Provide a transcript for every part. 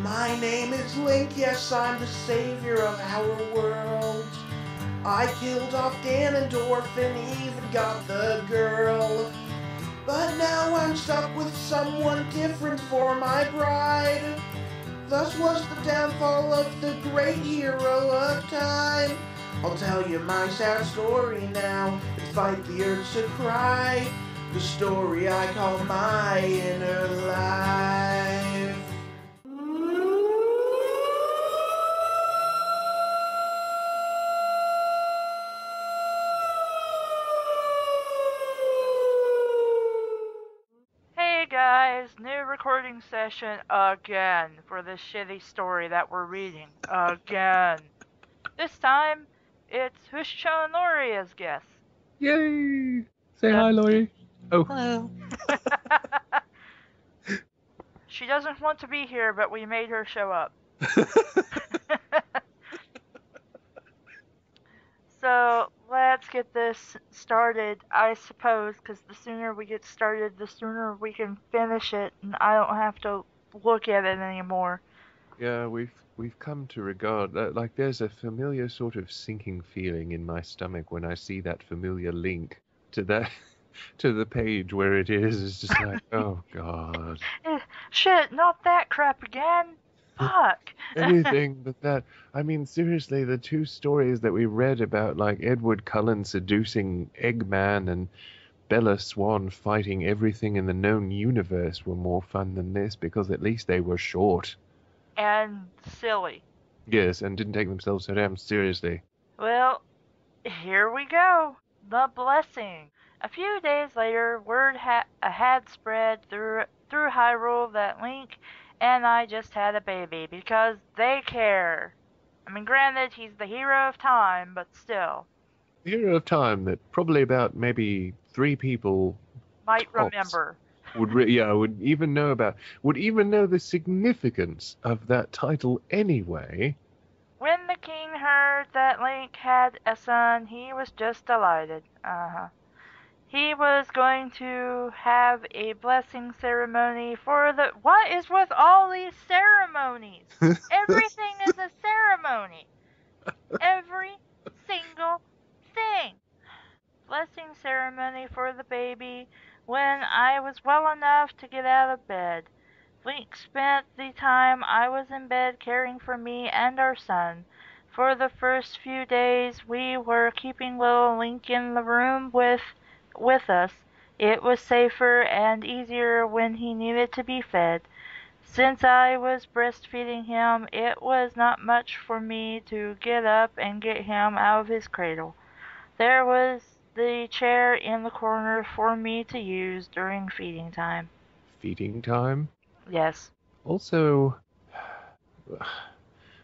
My name is Link, yes, I'm the savior of our world. I killed off Ganondorf and even got the girl. But now I'm stuck with someone different for my bride. Thus was the downfall of the great hero of time. I'll tell you my sad story now, and fight the urge to cry. The story I call my inner life. Hey guys, new recording session again for this shitty story that we're reading. Again. This time, it's Husho and Lori as guests. Yay! Say hi, Lori. Oh. Hello. She doesn't want to be here, but we made her show up. So, let's get this started, I suppose, because the sooner we get started, the sooner we can finish it, and I don't have to look at it anymore. Yeah, we've come to regard that, like, there's a familiar sort of sinking feeling in my stomach when I see that familiar link to that to the page where it is. It's just like, oh god. Shit, not that crap again. Fuck. Anything but that. I mean, seriously, the two stories that we read about, like, Edward Cullen seducing Eggman and Bella Swan fighting everything in the known universe were more fun than this, because at least they were short. And silly. Yes, and didn't take themselves so damn seriously. Well, here we go. The blessing. A few days later, word had spread through Hyrule that Link and I just had a baby, because they care. I mean, granted, he's the hero of time, but still. The hero of time that probably about maybe 3 people Might tops remember. would even know the significance of that title anyway. When the king heard that Link had a son, he was just delighted. He was going to have a blessing ceremony for the... What is with all these ceremonies? Everything is a ceremony. Every single thing. Blessing ceremony for the baby when I was well enough to get out of bed. Link spent the time I was in bed caring for me and our son. For the first few days, we were keeping little Link in the room with us. It was safer and easier when he needed to be fed. Since I was breastfeeding him, it was not much for me to get up and get him out of his cradle. There was the chair in the corner for me to use during feeding time. Feeding time? Yes. Also,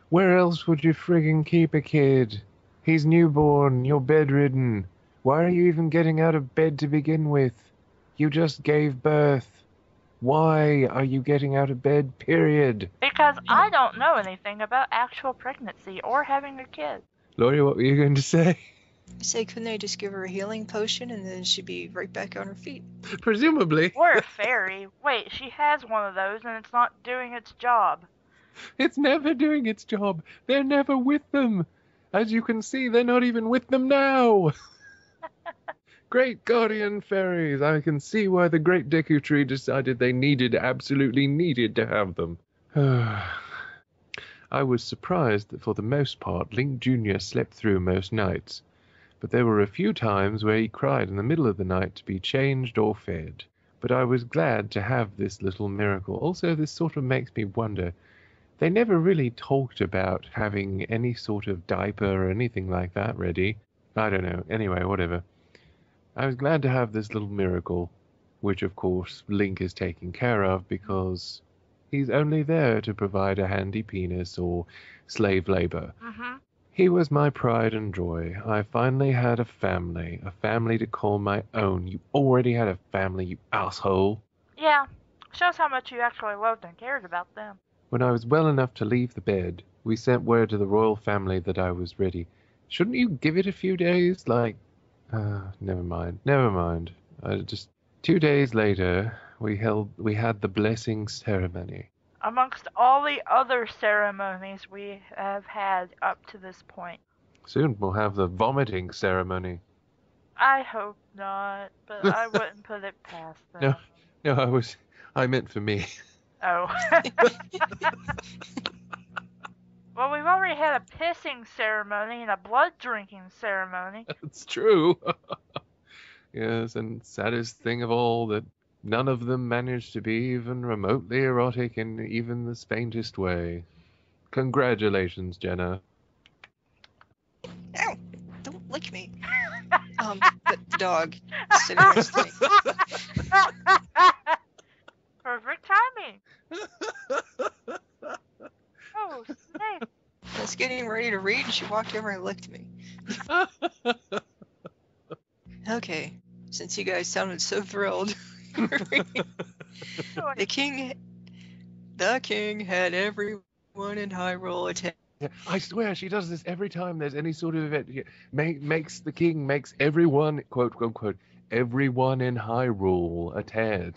where else would you friggin' keep a kid? He's newborn, you're bedridden. Why are you even getting out of bed to begin with? You just gave birth. Why are you getting out of bed, period? Because I don't know anything about actual pregnancy or having a kid. Lori, what were you going to say? I say, couldn't they just give her a healing potion and then she'd be right back on her feet? Presumably. Or a fairy. Wait, she has one of those and it's not doing its job. It's never doing its job. They're never with them. As you can see, they're not even with them now. Great guardian fairies. I can see why the Great Deku Tree decided they absolutely needed to have them. I was surprised that for the most part, Link Jr. slept through most nights. But there were a few times where he cried in the middle of the night to be changed or fed. But I was glad to have this little miracle. Also, this sort of makes me wonder, they never really talked about having any sort of diaper or anything like that ready. I don't know. Anyway, whatever. I was glad to have this little miracle, which of course Link is taking care of because he's only there to provide a handy penis or slave labor. He was my pride and joy. I finally had a family to call my own. You already had a family, you asshole. Yeah, shows how much you actually loved and cared about them. When I was well enough to leave the bed, we sent word to the royal family that I was ready. Shouldn't you give it a few days? Never mind. 2 days later, we had the blessing ceremony. amongst all the other ceremonies we have had up to this point. Soon we'll have the vomiting ceremony. I hope not, but I wouldn't put it past them. No, I meant for me. Oh. Well, we've already had a pissing ceremony and a blood drinking ceremony. That's true. Yes, and saddest thing of all, that none of them managed to be even remotely erotic in even the faintest way. Congratulations, Jenna. Ow! Don't lick me. The dog sitting next to me. Perfect timing. Oh, snake. I was getting ready to read, and she walked over and licked me. Okay, since you guys sounded so thrilled. The king had everyone in Hyrule attend. Yeah, I swear she does this every time there's any sort of event. Makes everyone, quote unquote, everyone in Hyrule attend.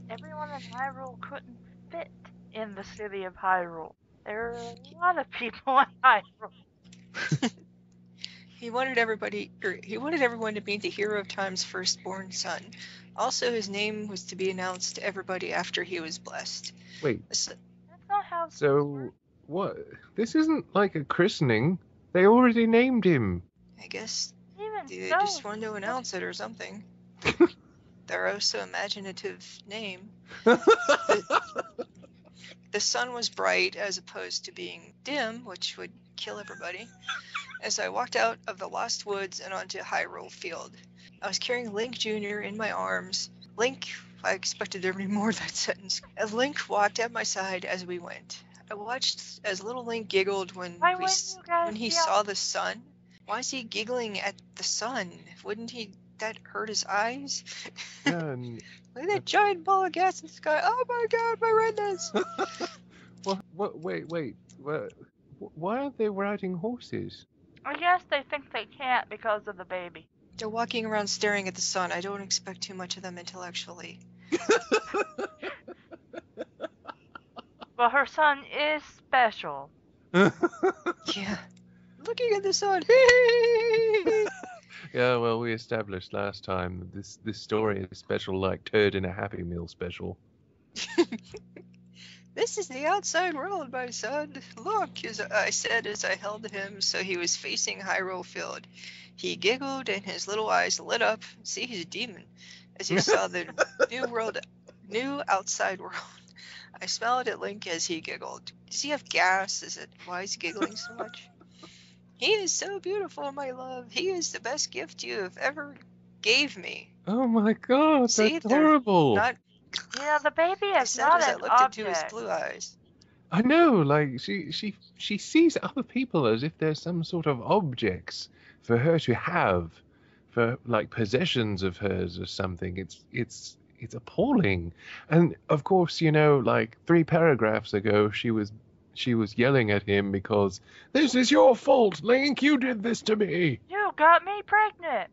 Everyone in Hyrule couldn't fit in the city of Hyrule. There are a lot of people in Hyrule. He wanted everyone to meet the hero of time's firstborn son. Also, his name was to be announced to everybody after he was blessed. Wait, That's not how. so what? This isn't like a christening. They already named him. I guess Even they so, just wanted to announce it or something. Their oh so imaginative name. The sun was bright as opposed to being dim, which would kill everybody. As I walked out of the Lost Woods and onto Hyrule Field, I was carrying Link Jr. in my arms. I expected there to be more of that sentence. As Link walked at my side as we went. I watched as little Link giggled when he saw the sun. Why is he giggling at the sun? Wouldn't that hurt his eyes? Yeah, Look at that giant ball of gas in the sky. Oh my god, my retinas! Wait. Why aren't they riding horses? I guess they think they can't because of the baby. They're walking around staring at the sun. I don't expect too much of them intellectually. Well, her son is special. Yeah. Looking at the sun. Yeah, well, we established last time that this story is special, like Turd in a Happy Meal special. This is the outside world, my son. Look, as I said as I held him so he was facing Hyrule Field. He giggled and his little eyes lit up. See, he's a demon. As he saw the new outside world. I smiled at Link as he giggled. Does he have gas? Why is he giggling so much? He is so beautiful, my love. He is the best gift you have ever gave me. Oh my god, See, that's horrible. Yeah, the baby I is said not as I an looked into his object. blue eyes. I know, like, she sees other people as if they're some sort of objects for her to have, for like possessions of hers or something. It's appalling. And of course, like 3 paragraphs ago, she was yelling at him because this is your fault, Link. You did this to me. You got me pregnant.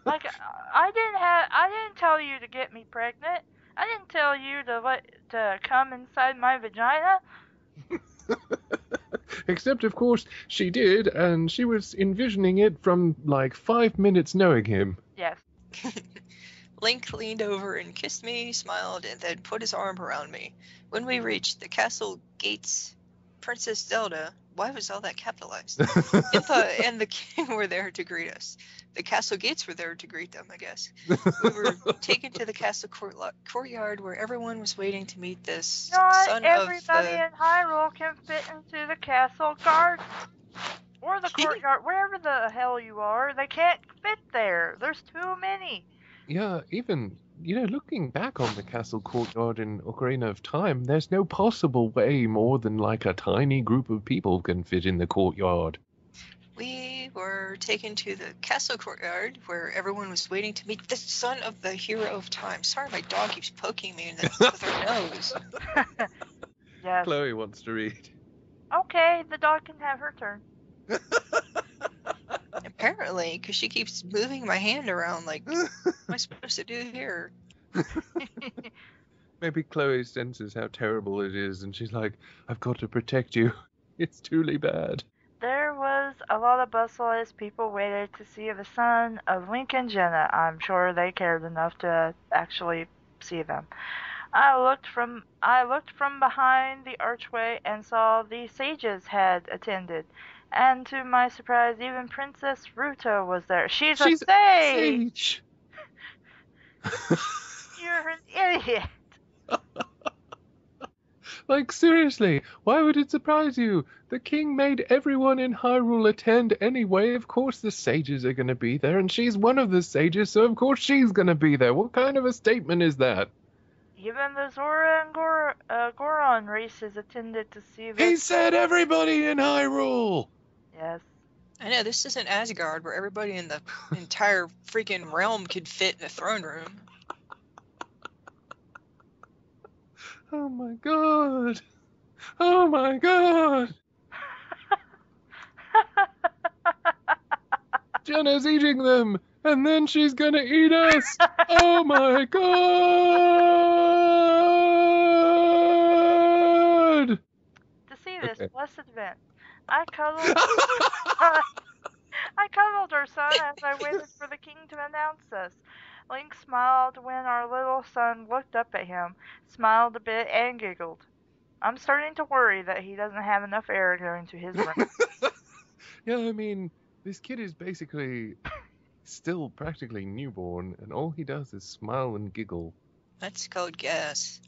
Like I didn't tell you to get me pregnant. I didn't tell you to come inside my vagina. Except, of course, she did, and she was envisioning it from like 5 minutes knowing him. Yes. Link leaned over and kissed me, smiled, and then put his arm around me. When we reached the castle gates, Princess Zelda, why was all that capitalized? Impa and the king were there to greet us. The castle gates were there to greet them, I guess. We were taken to the castle courtyard where everyone was waiting to meet this Not son everybody of in Hyrule can fit into the castle garden. Or the courtyard, wherever the hell you are. They can't fit there. There's too many. Yeah, even, looking back on the castle courtyard in Ocarina of Time, there's no possible way more than like a tiny group of people can fit in the courtyard. We were taken to the castle courtyard where everyone was waiting to meet the son of the hero of time. Sorry, my dog keeps poking me with her nose. Yes. Chloe wants to read. Okay, the dog can have her turn. Apparently, because she keeps moving my hand around like, what am I supposed to do here? Maybe Chloe senses how terrible it is, and she's like, I've got to protect you. It's truly bad. There was a lot of bustle as people waited to see the son of Link and Jenna. I'm sure they cared enough to actually see them. I looked from behind the archway and saw the sages had attended. And to my surprise, even Princess Ruto was there. She's a sage! You're an idiot! Like, seriously, why would it surprise you? The king made everyone in Hyrule attend anyway. Of course the sages are going to be there, and she's one of the sages, so of course she's going to be there. What kind of a statement is that? Even the Zora and Goron races attended to see this. He said everybody in Hyrule! Yes. I know, this isn't Asgard where everybody in the entire freaking realm could fit in a throne room. Oh my god! Oh my god! Jenna's eating them, and then she's gonna eat us! Oh my god! To see this Okay. blessed event, I cuddled our son as I waited for the king to announce us. Link smiled when our little son looked up at him, smiled a bit, and giggled. I'm starting to worry that he doesn't have enough air going to his brain. Yeah, I mean, this kid is basically still practically newborn, and all he does is smile and giggle. That's called gas.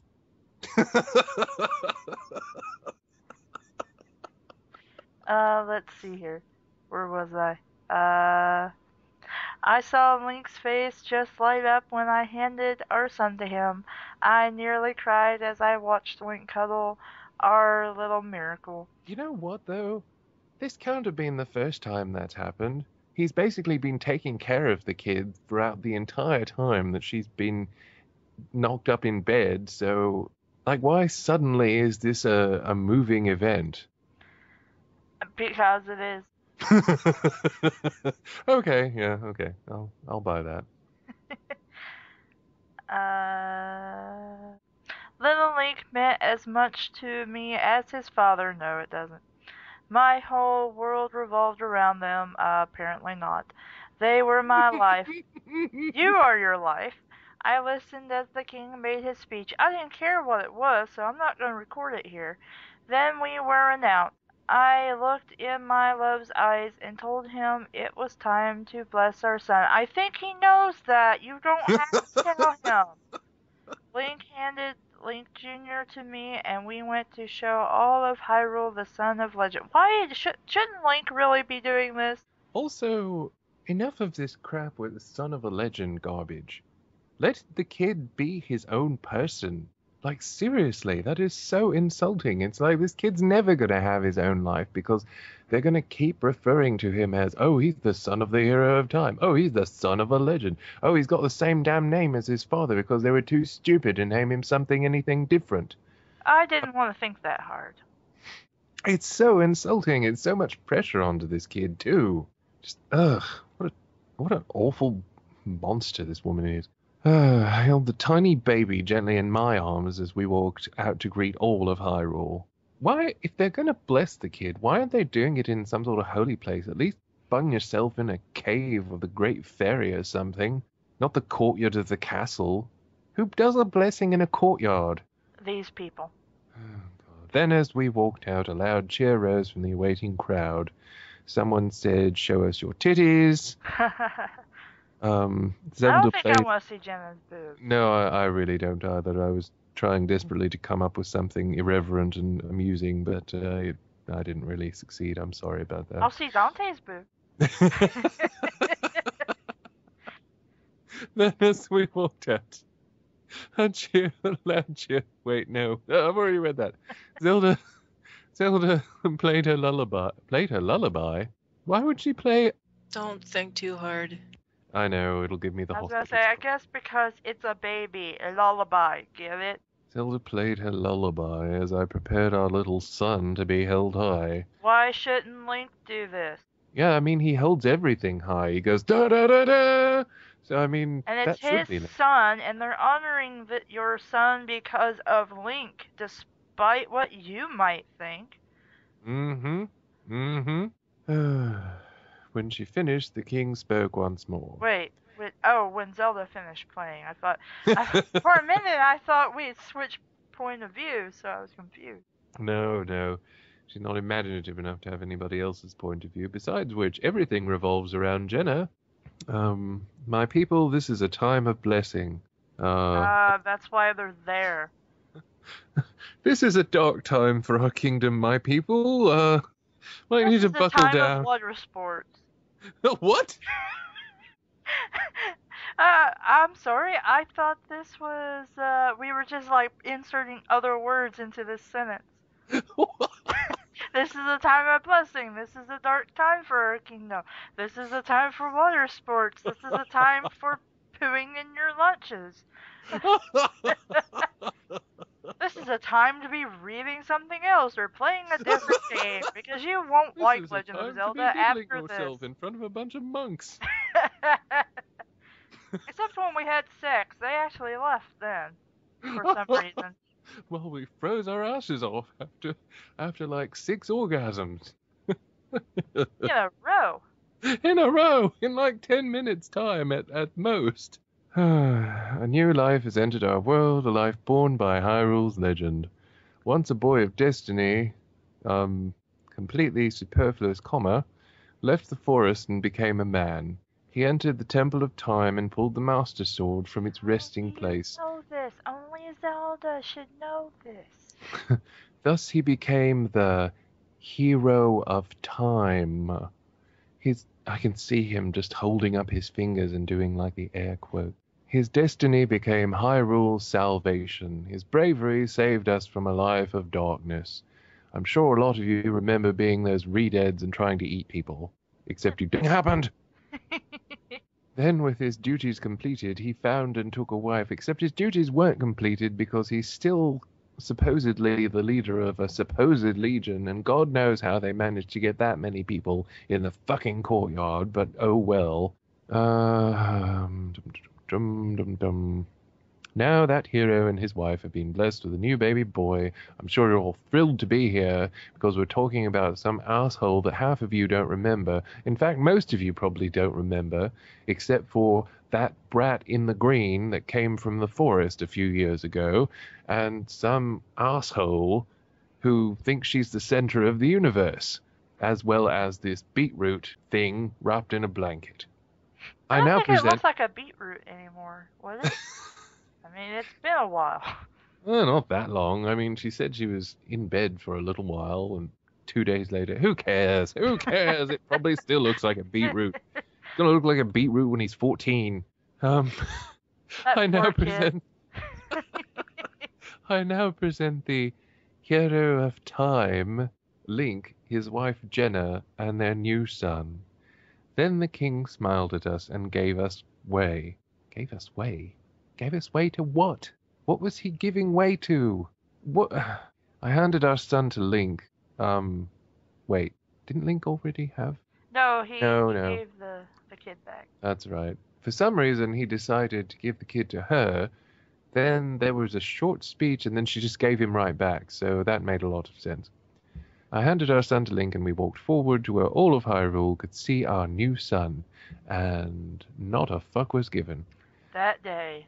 Let's see here. Where was I? I saw Link's face just light up when I handed our son to him. I nearly cried as I watched Link cuddle our little miracle. You know what, though? This can't have been the first time that's happened. He's basically been taking care of the kid throughout the entire time that she's been knocked up in bed, so, like, why suddenly is this a moving event? Because it is. Okay, yeah, okay. I'll buy that. Little Link meant as much to me as his father. No, it doesn't. My whole world revolved around them. Apparently not. They were my life. You are your life. I listened as the king made his speech. I didn't care what it was, so I'm not going to record it here. Then we were announced. I looked in my love's eyes and told him it was time to bless our son. I think he knows that. You don't have to tell him. Link handed Link Jr. to me, and we went to show all of Hyrule the Son of Legend. Why shouldn't Link really be doing this? Also, enough of this crap with the son of a legend garbage. Let the kid be his own person. Like, seriously, that is so insulting. It's like this kid's never going to have his own life because they're going to keep referring to him as, oh, he's the son of the hero of time. Oh, he's the son of a legend. Oh, he's got the same damn name as his father because they were too stupid to name him anything different. I didn't want to think that hard. It's so insulting. It's so much pressure onto this kid, too. Just, ugh, what an awful monster this woman is. I held the tiny baby gently in my arms as we walked out to greet all of Hyrule. Why, if they're going to bless the kid, why aren't they doing it in some sort of holy place? At least bung yourself in a cave of the Great Fairy or something. Not the courtyard of the castle. Who does a blessing in a courtyard? These people. Oh, God. Then as we walked out, a loud cheer rose from the awaiting crowd. Someone said, show us your titties. I Zelda don't think played... I want to see Jenna's boobs. No, I really don't either. I was trying desperately to come up with something irreverent and amusing, but I didn't really succeed. I'm sorry about that. I'll see Dante's boob. Then as we walked out, a loud cheer. Wait, no, I've already read that. Zelda played her lullaby. Played her lullaby? Why would she play? Don't think too hard. I know, it'll give me the I was hospital. going to say, I guess because it's a baby, a lullaby. Get it? Zelda played her lullaby as I prepared our little son to be held high. Why shouldn't Link do this? Yeah, I mean, he holds everything high. He goes, da-da-da-da, So, I mean, And that it's should his be... son, and they're honoring your son because of Link, despite what you might think. Mm-hmm. Mm-hmm. When she finished, the king spoke once more. Wait, when Zelda finished playing, for a minute I thought we had switched point of view, so I was confused. No. She's not imaginative enough to have anybody else's point of view. Besides which, everything revolves around Jenna. My people, this is a time of blessing. That's why they're there. This is a dark time for our kingdom, my people. Might need to buckle This is a time down. of water sports. What? I'm sorry. I thought this was, we were just like inserting other words into this sentence. This is a time of blessing. This is a dark time for our kingdom. This is a time for water sports. This is a time for pooing in your lunches. This is a time to be reading something else or playing a different game because you won't like Legend of Zelda after yourself in front of a bunch of monks. Except when we had sex. They actually left then. For some reason. Well, we froze our asses off after like 6 orgasms. In a row. In a row, in like 10 minutes time at most. A new life has entered our world, a life born by Hyrule's legend. Once a boy of destiny, completely superfluous comma, left the forest and became a man. He entered the Temple of Time and pulled the Master Sword from its resting place. Know this. Only Zelda should know this. Thus he became the hero of time. I can see him just holding up his fingers and doing like the air quote. His destiny became Hyrule's salvation. His bravery saved us from a life of darkness. I'm sure a lot of you remember being those redeads and trying to eat people. Except it didn't happen. Then, with his duties completed, he found and took a wife, except his duties weren't completed because he's still supposedly the leader of a supposed legion, and God knows how they managed to get that many people in the fucking courtyard, but oh well. Now that hero and his wife have been blessed with a new baby boy. I'm sure you're all thrilled to be here because we're talking about some asshole that half of you don't remember. In fact, most of you probably don't remember, except for that brat in the green that came from the forest a few years ago, and some asshole who thinks she's the center of the universe, as well as this beetroot thing wrapped in a blanket. I don't think it looks like a beetroot anymore, would it? I mean, it's been a while. Well, not that long. I mean, she said she was in bed for a little while, and 2 days later, who cares? Who cares? It probably still looks like a beetroot. It's gonna look like a beetroot when he's 14. I now present the hero of time, Link, his wife Jenna, and their new son. Then the king smiled at us and gave us way. Gave us way? Gave us way to what? What was he giving way to? What? I handed our son to Link. Wait, didn't Link already have? No, he gave the kid back. That's right. For some reason, he decided to give the kid to her. Then there was a short speech, and then she just gave him right back, so that made a lot of sense. I handed our son to Link, and we walked forward to where all of Hyrule could see our new son, and not a fuck was given. That day.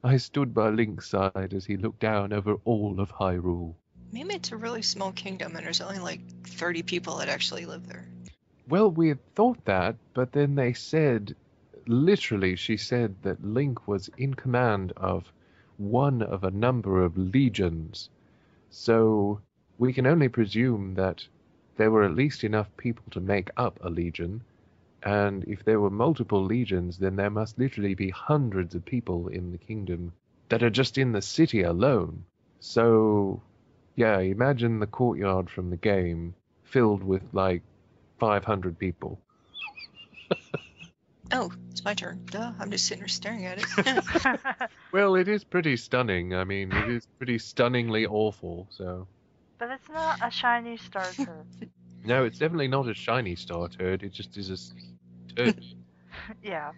I stood by Link's side as he looked down over all of Hyrule. Maybe it's a really small kingdom and there's only like 30 people that actually live there. Well, we had thought that, but then they said, literally, she said that Link was in command of one of a number of legions. So we can only presume that there were at least enough people to make up a legion. And if there were multiple legions, then there must literally be hundreds of people in the kingdom that are just in the city alone. So, yeah, imagine the courtyard from the game filled with, like, 500 people. Oh, it's my turn. Duh, I'm just sitting here staring at it. Well, it is pretty stunning. I mean, it is pretty stunningly awful, so... But it's not a shiny Star Turd. No, it's definitely not a shiny Star Turd. It just is a turd. Yeah.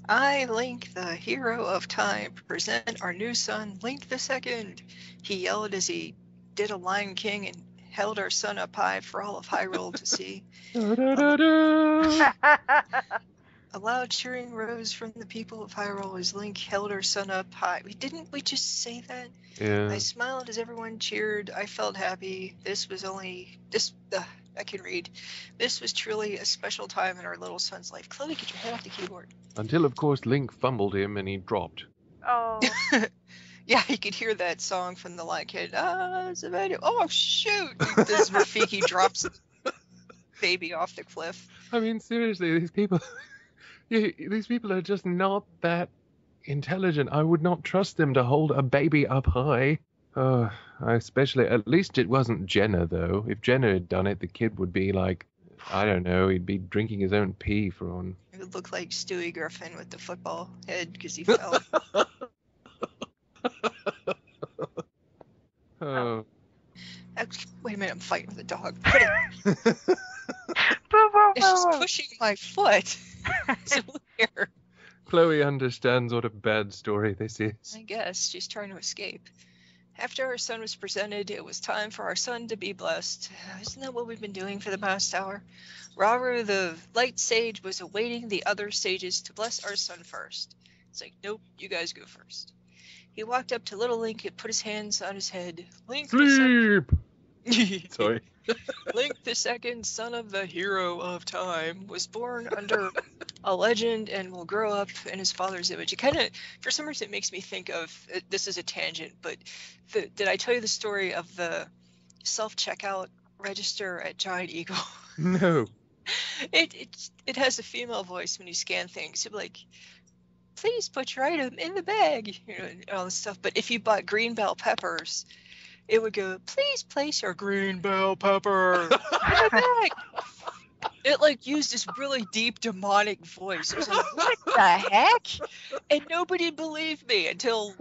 I, Link, the hero of time, present our new son, Link the Second. He yelled as he did a Lion King and held our son up high for all of Hyrule to see. Da-da-da-da. A loud cheering rose from the people of Hyrule as Link held our son up high. Didn't we just say that? Yeah. I smiled as everyone cheered. I felt happy. I can read. This was truly a special time in our little son's life. Chloe, get your head off the keyboard. Until, of course, Link fumbled him and he dropped. Oh. Yeah, you could hear that song from the Lion Kid. Oh, shoot! This Rafiki drops baby off the cliff. I mean, seriously, these people... these people are just not that intelligent. I would not trust them to hold a baby up high. At least it wasn't Jenna, though. If Jenna had done it, the kid would be like, I don't know, he'd be drinking his own pee for on. It would look like Stewie Griffin with the football head because he fell. Oh. Wait a minute, I'm fighting with a dog. Boo, boo, It's just boo. pushing my foot. It's weird. Chloe understands what a bad story this is. I guess she's trying to escape. After our son was presented, it was time for our son to be blessed. Isn't that what we've been doing for the past hour? Rauru, the light sage, was awaiting the other sages to bless our son first. It's like, nope, you guys go first. He walked up to little Link and put his hands on his head. Link Sleep! the Sorry. Link the Second, son of the hero of time, was born under a legend and will grow up in his father's image. It kind of, for some reason, it makes me think of, this is a tangent, but did I tell you the story of the self-checkout register at Giant Eagle? No. It has a female voice when you scan things. It'll be like, please put your item in the bag, and all this stuff. But if you bought green bell peppers, it would go, please place your green bell pepper in the bag. It used this really deep demonic voice. It was like, what the heck? And nobody believed me until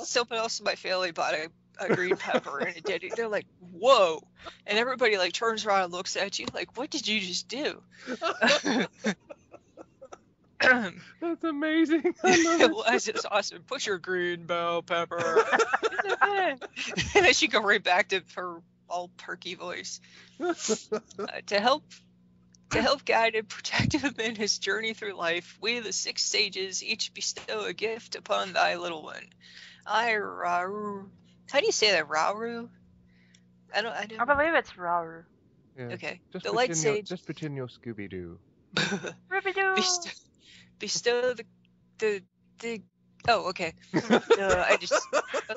someone else in my family bought a green pepper and it did. They're like, whoa. And everybody turns around and looks at you like, what did you just do? That's amazing. I love It was. It's awesome. Put your green bell pepper in the bag. And then she go right back to her all perky voice. To help guide and protect him in his journey through life, we, the 6 sages, each bestow a gift upon thy little one. Rauru. How do you say that, Rauru? I believe it's Rauru. Yeah. Okay. Just The light pretend sage. Just pretend you're Scooby-Doo. Ruby-doo. Bestow the oh, okay. I was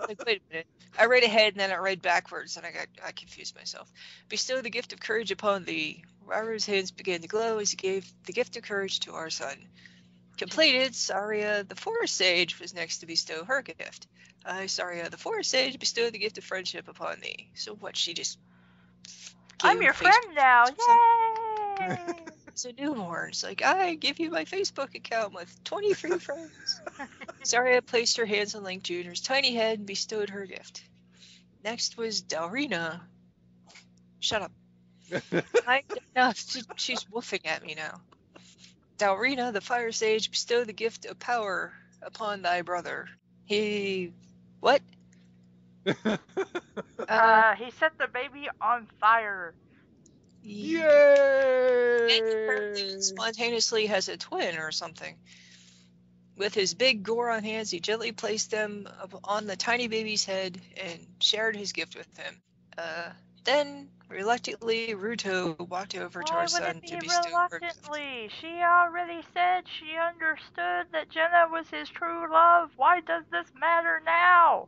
like, wait a minute. I read ahead and then I read backwards and I confused myself. Bestow the gift of courage upon thee. Rauru's hands began to glow as he gave the gift of courage to our son. Completed, Saria the Forest Sage was next to bestow her gift. I, Saria the Forest Sage, bestow the gift of friendship upon thee. So what, she just I'm your friend now. Yay! It's a newborn. It's like, I give you my Facebook account with 23 friends. Saria placed her hands on Link Jr.'s tiny head and bestowed her gift. Next was Dalrina. Shut up. She's woofing at me now. Dalrina, the Fire Sage, bestowed the gift of power upon thy brother. What? He set the baby on fire. Yay! And apparently spontaneously has a twin or something. With his big Goron hands, he gently placed them on the tiny baby's head and shared his gift with him. Then, reluctantly, Ruto walked over to our son to bestow her gift. Reluctantly? She already said she understood that Jenna was his true love. Why does this matter now?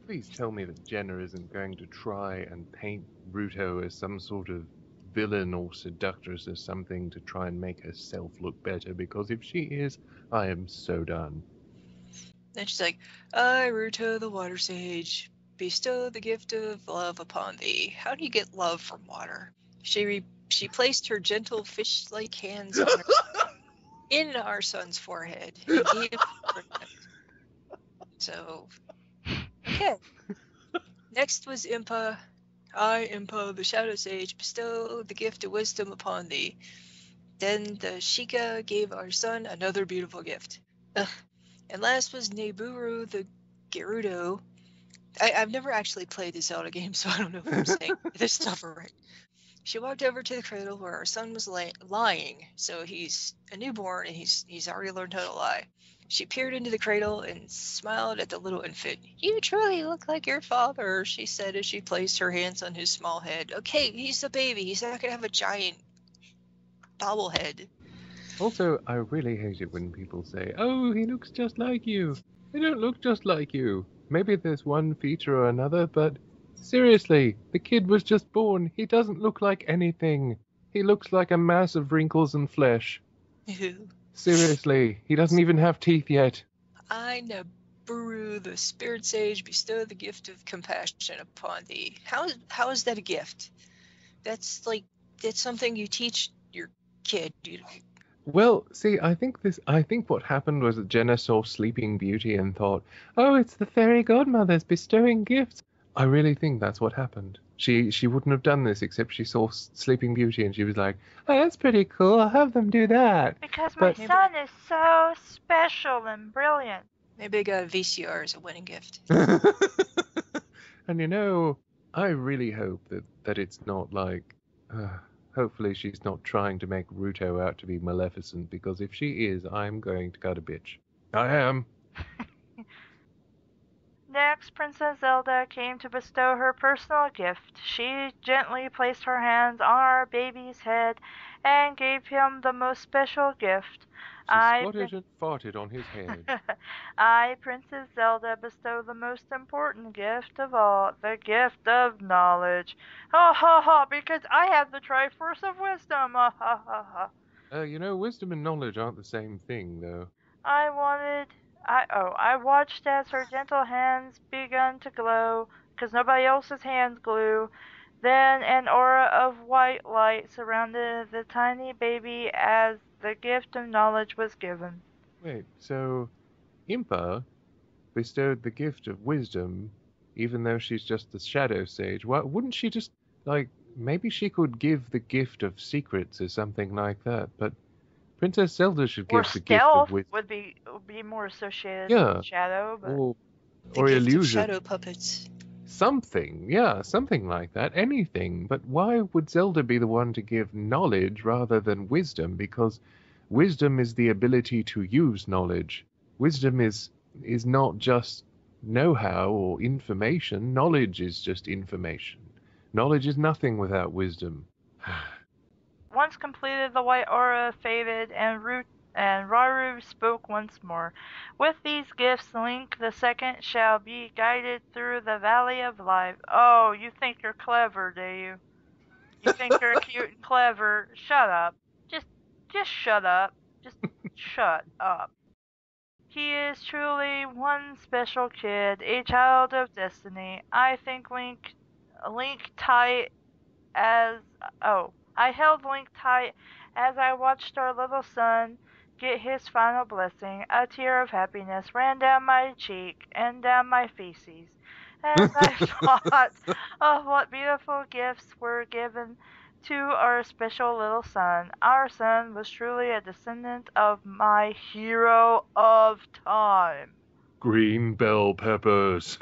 Please tell me that Jenna isn't going to try and paint Ruto as some sort of villain or seductress or something to try and make herself look better, because if she is, I am so done. Then she's like, I, Ruto the Water Sage, bestow the gift of love upon thee. How do you get love from water? She placed her gentle fish-like hands on in our son's forehead. And gave her gift. So, okay. Next was Impa. I, Impa, the Shadow Sage, bestow the gift of wisdom upon thee. Then the Sheikah gave our son another beautiful gift. Ugh. And last was Neburu the Gerudo. I've never actually played the Zelda game, so I don't know if I'm saying this stuff right. She walked over to the cradle where our son was lying. So he's a newborn and he's already learned how to lie. She peered into the cradle and smiled at the little infant. "You truly look like your father," she said as she placed her hands on his small head. "Okay, he's a baby. He's not going to have a giant bobblehead." Also, I really hate it when people say, "Oh, he looks just like you." They don't look just like you. Maybe there's one feature or another, but seriously, the kid was just born. He doesn't look like anything. He looks like a mass of wrinkles and flesh. Seriously, he doesn't even have teeth yet. "I, Neburu, the spirit sage, bestow the gift of compassion upon thee." How is that a gift? That's something you teach your kid. Well, see, I think what happened was that Jenna saw Sleeping Beauty and thought, "Oh, it's the fairy godmothers bestowing gifts." I really think that's what happened. She wouldn't have done this except she saw Sleeping Beauty and she was like, "Oh, that's pretty cool. I'll have them do that." Because my son is so special and brilliant. Maybe I got a VCR as a wedding gift. And I really hope that it's not like... hopefully she's not trying to make Ruto out to be Maleficent, because if she is, I'm going to cut a bitch. I am. Next, Princess Zelda came to bestow her personal gift. She gently placed her hands on our baby's head and gave him the most special gift. She squatted and farted on his head. I, Princess Zelda, bestow the most important gift of all, the gift of knowledge. Ha ha ha, because I have the Triforce of Wisdom. Ha ha ha ha. Wisdom and knowledge aren't the same thing, though. I watched as her gentle hands began to glow, 'cause nobody else's hands glue. Then an aura of white light surrounded the tiny baby as the gift of knowledge was given. Wait, so Impa bestowed the gift of wisdom, even though she's just the shadow sage. Why wouldn't she just, maybe she could give the gift of secrets or something like that, but Princess Zelda should give the gift of wisdom. Would be more associated with shadow, but... or illusion. Shadow puppets. Something like that. Anything. But why would Zelda be the one to give knowledge rather than wisdom? Because wisdom is the ability to use knowledge. Wisdom is not just know-how or information. Knowledge is just information. Knowledge is nothing without wisdom. Once completed, the white aura faded, and Rauru spoke once more. "With these gifts, Link the Second shall be guided through the Valley of Life." Oh, you think you're clever, do you? You think you're cute and clever? Shut up. Just shut up. Just shut up. He is truly one special kid, a child of destiny. I think Link tight as... I held Link tight as I watched our little son get his final blessing. A tear of happiness ran down my cheek and down my feces as I thought of what beautiful gifts were given to our special little son. Our son was truly a descendant of my hero of time. Green bell peppers.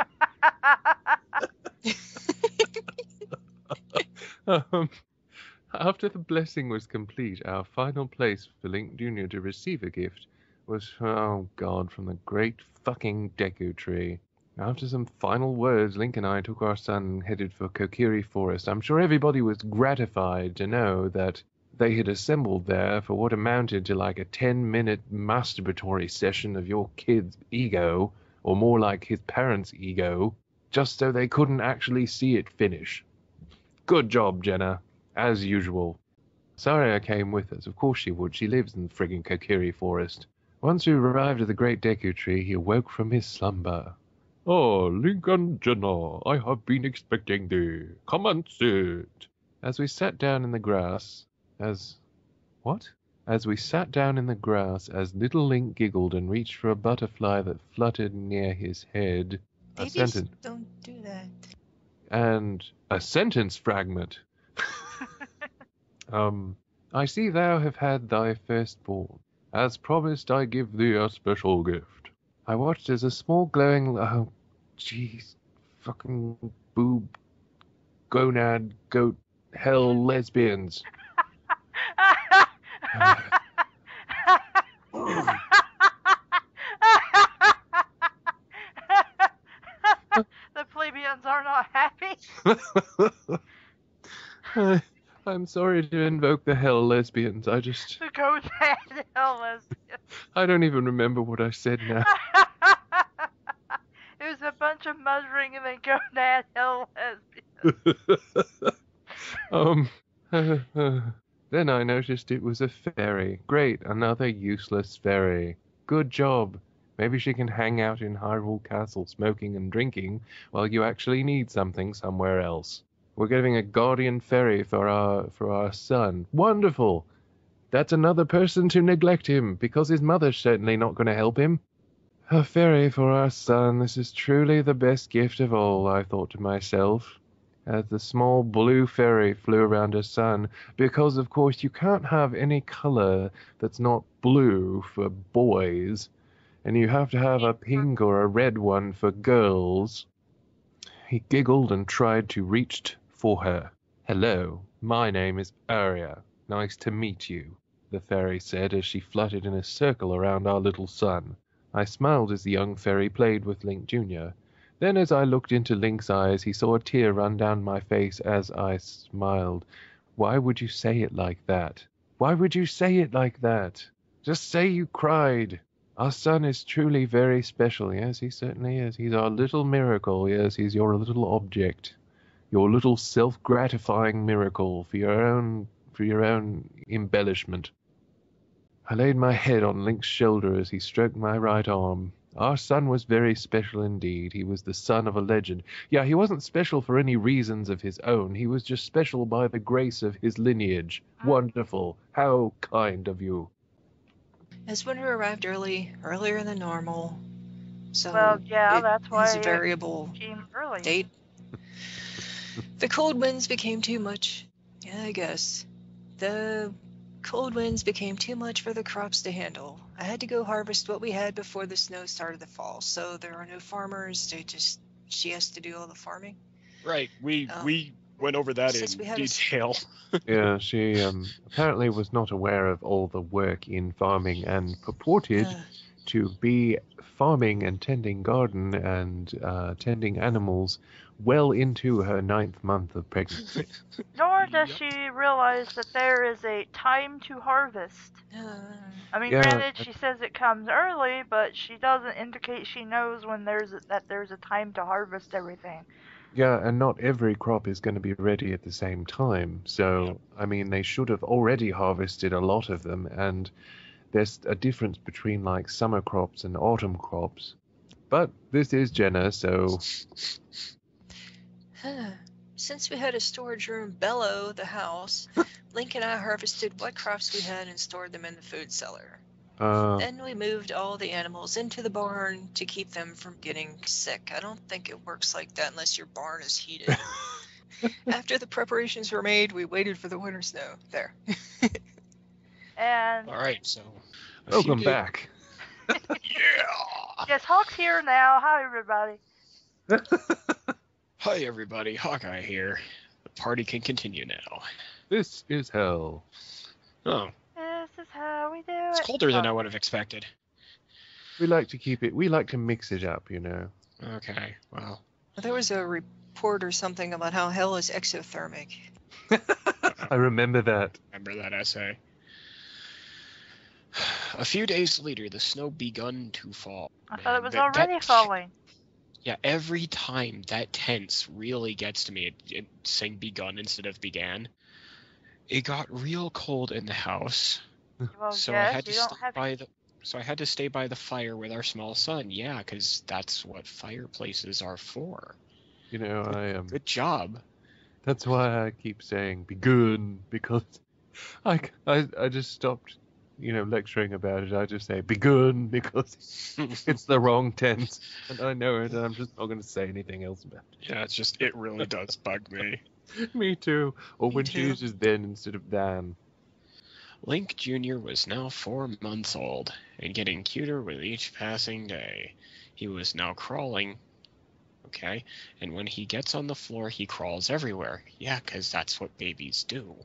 After the blessing was complete, our final place for Link Jr. to receive a gift was, from the great fucking Deku Tree. After some final words, Link and I took our son and headed for Kokiri Forest. I'm sure everybody was gratified to know that they had assembled there for what amounted to like a 10-minute masturbatory session of your kid's ego, or more like his parents' ego, just so they couldn't actually see it finish. Good job, Jenna. As usual. Saria came with us. Of course she would. She lives in the friggin' Kokiri Forest. Once we arrived at the great Deku Tree, he awoke from his slumber. "Oh, Link and Jenna, I have been expecting thee. Come and sit." As we sat down in the grass, as little Link giggled and reached for a butterfly that fluttered near his head. Babies don't do that. And a sentence fragment. I see thou have had thy firstborn. As promised, I give thee a special gift. I watched as a small glowing... Oh, jeez. Fucking boob, gonad, goat, hell, lesbians. The plebeians are not happy. I'm sorry to invoke the hell lesbians. I just... The goat head hell lesbians. I don't even remember what I said now. It was a bunch of muttering and then gonad hell lesbians. Then I noticed it was a fairy. Great, another useless fairy. Good job. Maybe she can hang out in Hyrule Castle smoking and drinking while you actually need something somewhere else. We're getting a guardian fairy for our son. Wonderful! That's another person to neglect him, because his mother's certainly not going to help him. A fairy for our son. This is truly the best gift of all, I thought to myself, as the small blue fairy flew around her son, because, of course, you can't have any color that's not blue for boys, and you have to have a pink or a red one for girls. He giggled and tried to reach for her. Hello, my name is Aria. Nice to meet you, the fairy said as she fluttered in a circle around our little son. I smiled as the young fairy played with Link Jr. Then as I looked into Link's eyes, he saw a tear run down my face as I smiled. Why would you say it like that? Why would you say it like that? Just say you cried. Our son is truly very special. Yes, he certainly is. He's our little miracle. Yes, he's your little object. Your little self-gratifying miracle for your own embellishment. I laid my head on Link's shoulder as he stroked my right arm. Our son was very special indeed. He was the son of a legend. Yeah, he wasn't special for any reasons of his own. He was just special by the grace of his lineage. Wonderful. How kind of you. As winter arrived earlier than normal, so Well, yeah, that's why it's a it variable came early. date. The cold winds became too much. Yeah, I guess. The cold winds became too much for the crops to handle. I had to go harvest what we had before the snow started to fall, so there are no farmers. She has to do all the farming. Right. We went over that in detail. Yeah, she apparently was not aware of all the work in farming and purported to be farming and tending garden and tending animals well into her 9th month of pregnancy. Nor does she realize that there is a time to harvest. I mean, Yeah. granted, she says it comes early, but she doesn't indicate she knows when there's a time to harvest everything. Yeah, and not every crop is going to be ready at the same time. So, I mean, they should have already harvested a lot of them, and there's a difference between, like, summer crops and autumn crops. But this is Jenna, so... Since we had a storage room below the house, Link and I harvested what crops we had and stored them in the food cellar. Then we moved all the animals into the barn to keep them from getting sick. I don't think it works like that unless your barn is heated. After the preparations were made, we waited for the winter snow. There. And All right, so... Welcome back. Yeah! yes, Hawk's here now. Hi, everybody. Hi, everybody. Hawkeye here. The party can continue now. This is hell. Oh, This is how we do it. it's colder than I would have expected. We like to mix it up, you know. Okay, well... There was a report or something about how hell is exothermic. I remember that. Remember that essay. A few days later, the snow begun to fall. I thought it was That- already falling. Yeah, every time that tense really gets to me, it saying begun instead of began. It got real cold in the house, Well, so yes, I had to you don't have stay by the fire with our small son. Yeah, because that's what fireplaces are for. You know, Good job. That's why I keep saying be good, because I just stopped, you know, lecturing about it. I just say be good because it's the wrong tense, and I know it, and I'm just not going to say anything else about Yeah, it's just, it really does bug me. it. Me too. Or Me when too. she uses then instead of than. Link Jr. was now 4 months old, and getting cuter with each passing day. He was now crawling, okay, and when he gets on the floor, he crawls everywhere. Yeah, 'cause that's what babies do.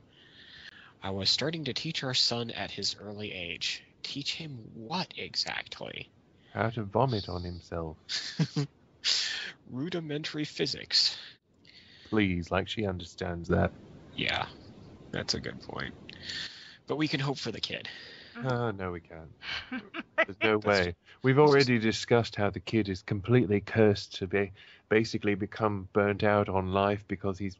I was starting to teach our son at his early age. Teach him what exactly? How to vomit on himself. Rudimentary physics. Please, like she understands that. Yeah, that's a good point. But we can hope for the kid. No, we can't. There's no way. We've already discussed how the kid is completely cursed to basically become burnt out on life because he's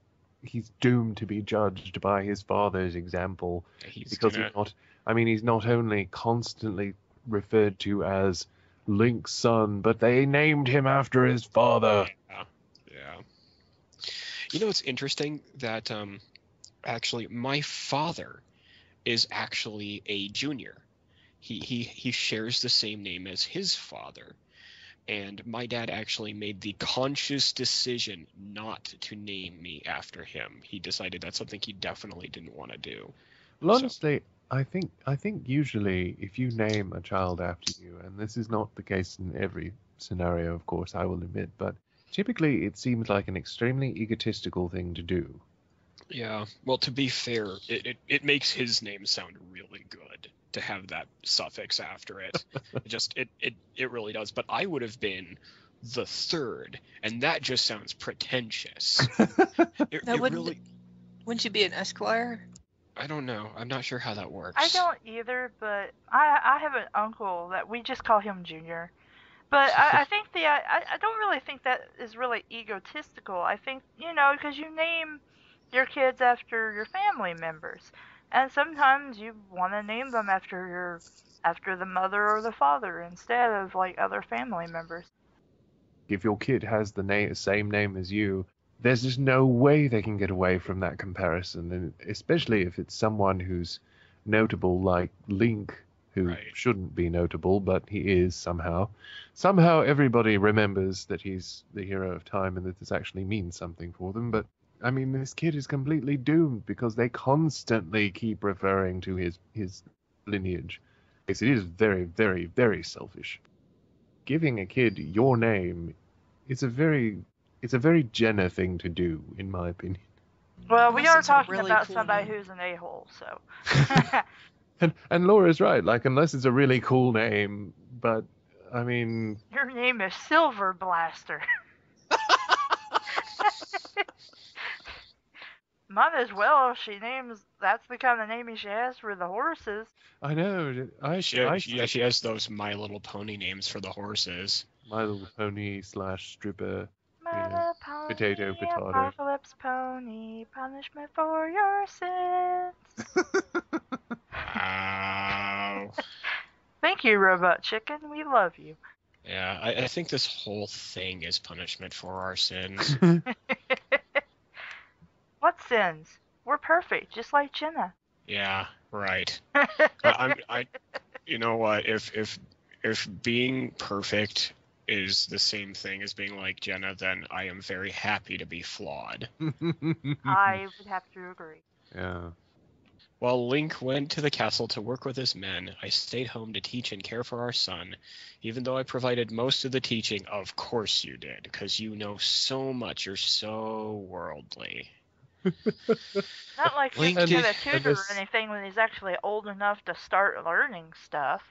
doomed to be judged by his father's example. He's not only constantly referred to as Link's son, but they named him after his father. Yeah. You know, it's interesting that actually my father is actually a junior. He shares the same name as his father. And my dad actually made the conscious decision not to name me after him. He decided that's something he definitely didn't want to do. Well, honestly, I think usually if you name a child after you, and this is not the case in every scenario, of course, I will admit, but typically it seems like an extremely egotistical thing to do. Yeah, well, to be fair, it makes his name sound really good to have that suffix after it. It really does. But I would have been the third, and that just sounds pretentious. Wouldn't you be an Esquire? I don't know. I'm not sure how that works. I don't either, but I have an uncle that we just call him Junior. But I think I don't really think that is really egotistical. I think, because you name your kids after your family members, and sometimes you want to name them after the mother or the father instead of like other family members. If your kid has the same name as you, there's just no way they can get away from that comparison, and especially if it's someone who's notable like Link, who shouldn't be notable, but he is somehow. Somehow everybody remembers that he's the hero of time and that this actually means something for them, but I mean, this kid is completely doomed because they constantly keep referring to his lineage. Yes, it is very, very, very selfish. Giving a kid your name is a very Jenna thing to do, in my opinion. Well, we are talking about somebody who's an a-hole, so. and Laura's right. Like, unless it's a really cool name, but I mean, your name is Silver Blaster. Might as well. That's the kind of name she has for the horses. I know. She has those My Little Pony names for the horses. My Little Pony / stripper. Pony, potato. Apocalypse Pony, punishment for your sins. Wow. Thank you, Robot Chicken. We love you. Yeah, I think this whole thing is punishment for our sins. What sins? We're perfect, just like Jenna. Yeah, right. You know what? If being perfect is the same thing as being like Jenna, then I am very happy to be flawed. I would have to agree. Yeah. While Link went to the castle to work with his men, I stayed home to teach and care for our son. Even though I provided most of the teaching, of course you did, because you know so much. You're so worldly. Not like he's going to tutor or anything when he's actually old enough to start learning stuff.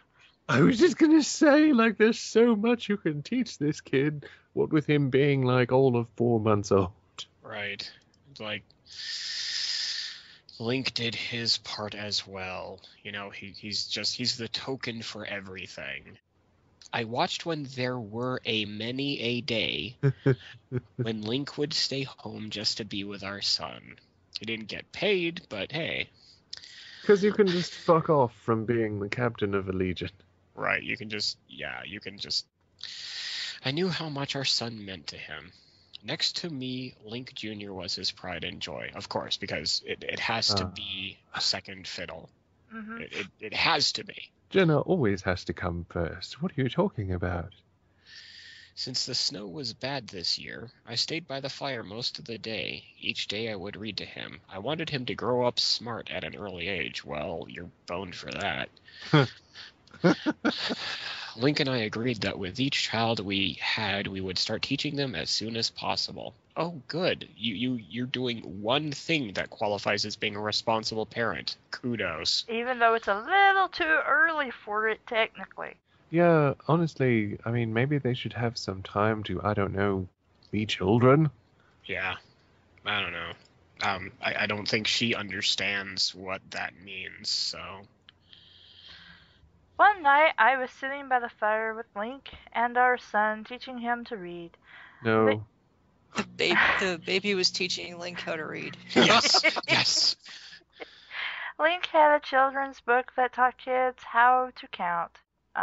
I was just going to say, like, there's so much you can teach this kid, what with him being, like, all of 4 months old. Right. Like, Link did his part as well. You know, he's the token for everything. I watched when there were many a day when Link would stay home just to be with our son. He didn't get paid, but hey. Because you can just fuck off from being the captain of a legion. Right, you can just... I knew how much our son meant to him. Next to me, Link Jr. was his pride and joy, of course, because it has to be a second fiddle. Mm-hmm. It has to be. Jenna always has to come first. What are you talking about? Since the snow was bad this year, I stayed by the fire most of the day. Each day I would read to him. I wanted him to grow up smart at an early age. Well, you're boned for that. Link and I agreed that with each child we had, we would start teaching them as soon as possible. Oh, good. You're doing one thing that qualifies as being a responsible parent. Kudos. Even though it's a little too early for it, technically. Yeah, honestly, I mean, maybe they should have some time to, I don't know, be children. Yeah, I don't know. I don't think she understands what that means, so... One night, I was sitting by the fire with Link and our son, teaching him to read. No. The baby was teaching Link how to read. Yes, yes. Link had a children's book that taught kids how to count. We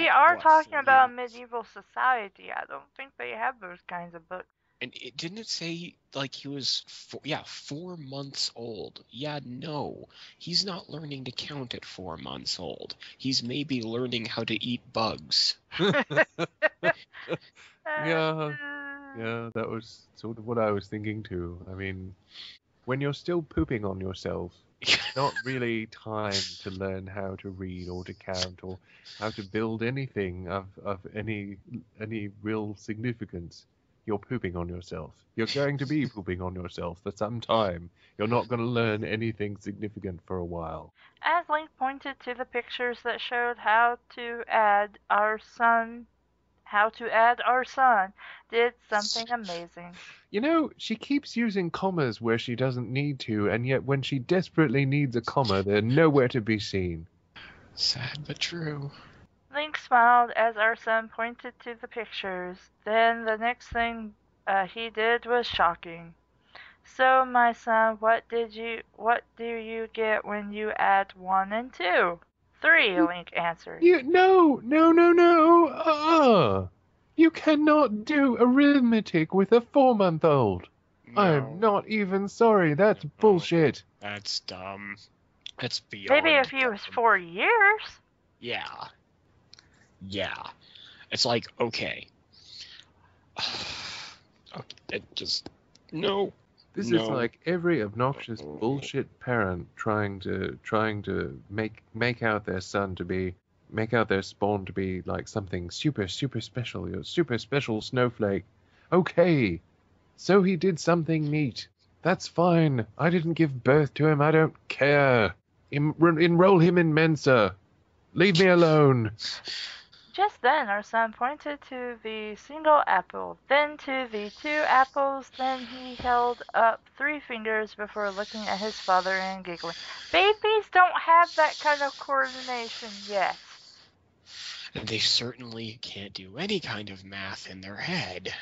are what, talking 4 about years? medieval society. I don't think they have those kinds of books. And didn't it say, like, he was, 4 months old? Yeah, no. He's not learning to count at 4 months old. He's maybe learning how to eat bugs. Yeah, that was sort of what I was thinking too. I mean, when you're still pooping on yourself, it's not really time to learn how to read or to count or how to build anything of any real significance. You're pooping on yourself. You're going to be pooping on yourself for some time. You're not going to learn anything significant for a while. As Link pointed to the pictures that showed how to add our son did something amazing. You know, she keeps using commas where she doesn't need to, and yet when she desperately needs a comma, they're nowhere to be seen. Sad but true. Link smiled as our son pointed to the pictures. Then the next thing he did was shocking. So, my son, what do you get when you add 1 and 2? 3, Link answered. No. You cannot do arithmetic with a 4-month-old. No, I'm not even sorry. That's bullshit. That's dumb. That's beyond Maybe if he was dumb. 4 years. Yeah. It's like, okay. It just... No. This No. is like every obnoxious bullshit parent trying to make out their spawn to be like something super special. Your super special snowflake. Okay, so he did something neat. That's fine. I didn't give birth to him. I don't care. Enroll him in Mensa. Leave me alone. Just then our son pointed to the single apple, then to the 2 apples, then he held up 3 fingers before looking at his father and giggling. Babies don't have that kind of coordination yet. And they certainly can't do any kind of math in their head.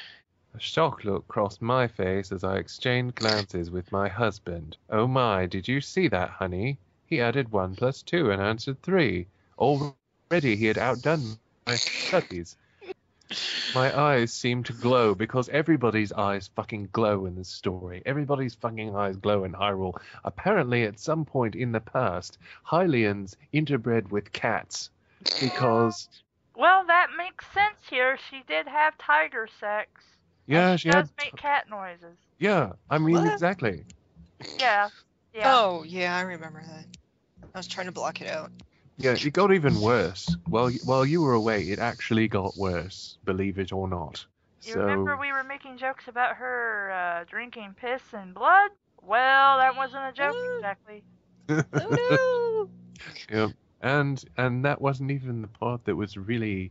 A shocked look crossed my face as I exchanged glances with my husband. Oh my, did you see that, honey? He added 1 plus 2 and answered 3. Already he had outdone my studies. My eyes seemed to glow because everybody's eyes fucking glow in this story. Everybody's fucking eyes glow in Hyrule. Apparently, at some point in the past, Hylians interbred with cats because... Well, that makes sense here. She did have tiger sex. Yeah, she does make cat noises. Yeah, I mean, What? exactly. Yeah. Oh, yeah, I remember that. I was trying to block it out. Yeah, it got even worse. While you were away, it actually got worse, believe it or not. You remember we were making jokes about her drinking piss and blood? Well, that wasn't a joke exactly. Oh Yeah, and that wasn't even the part that was really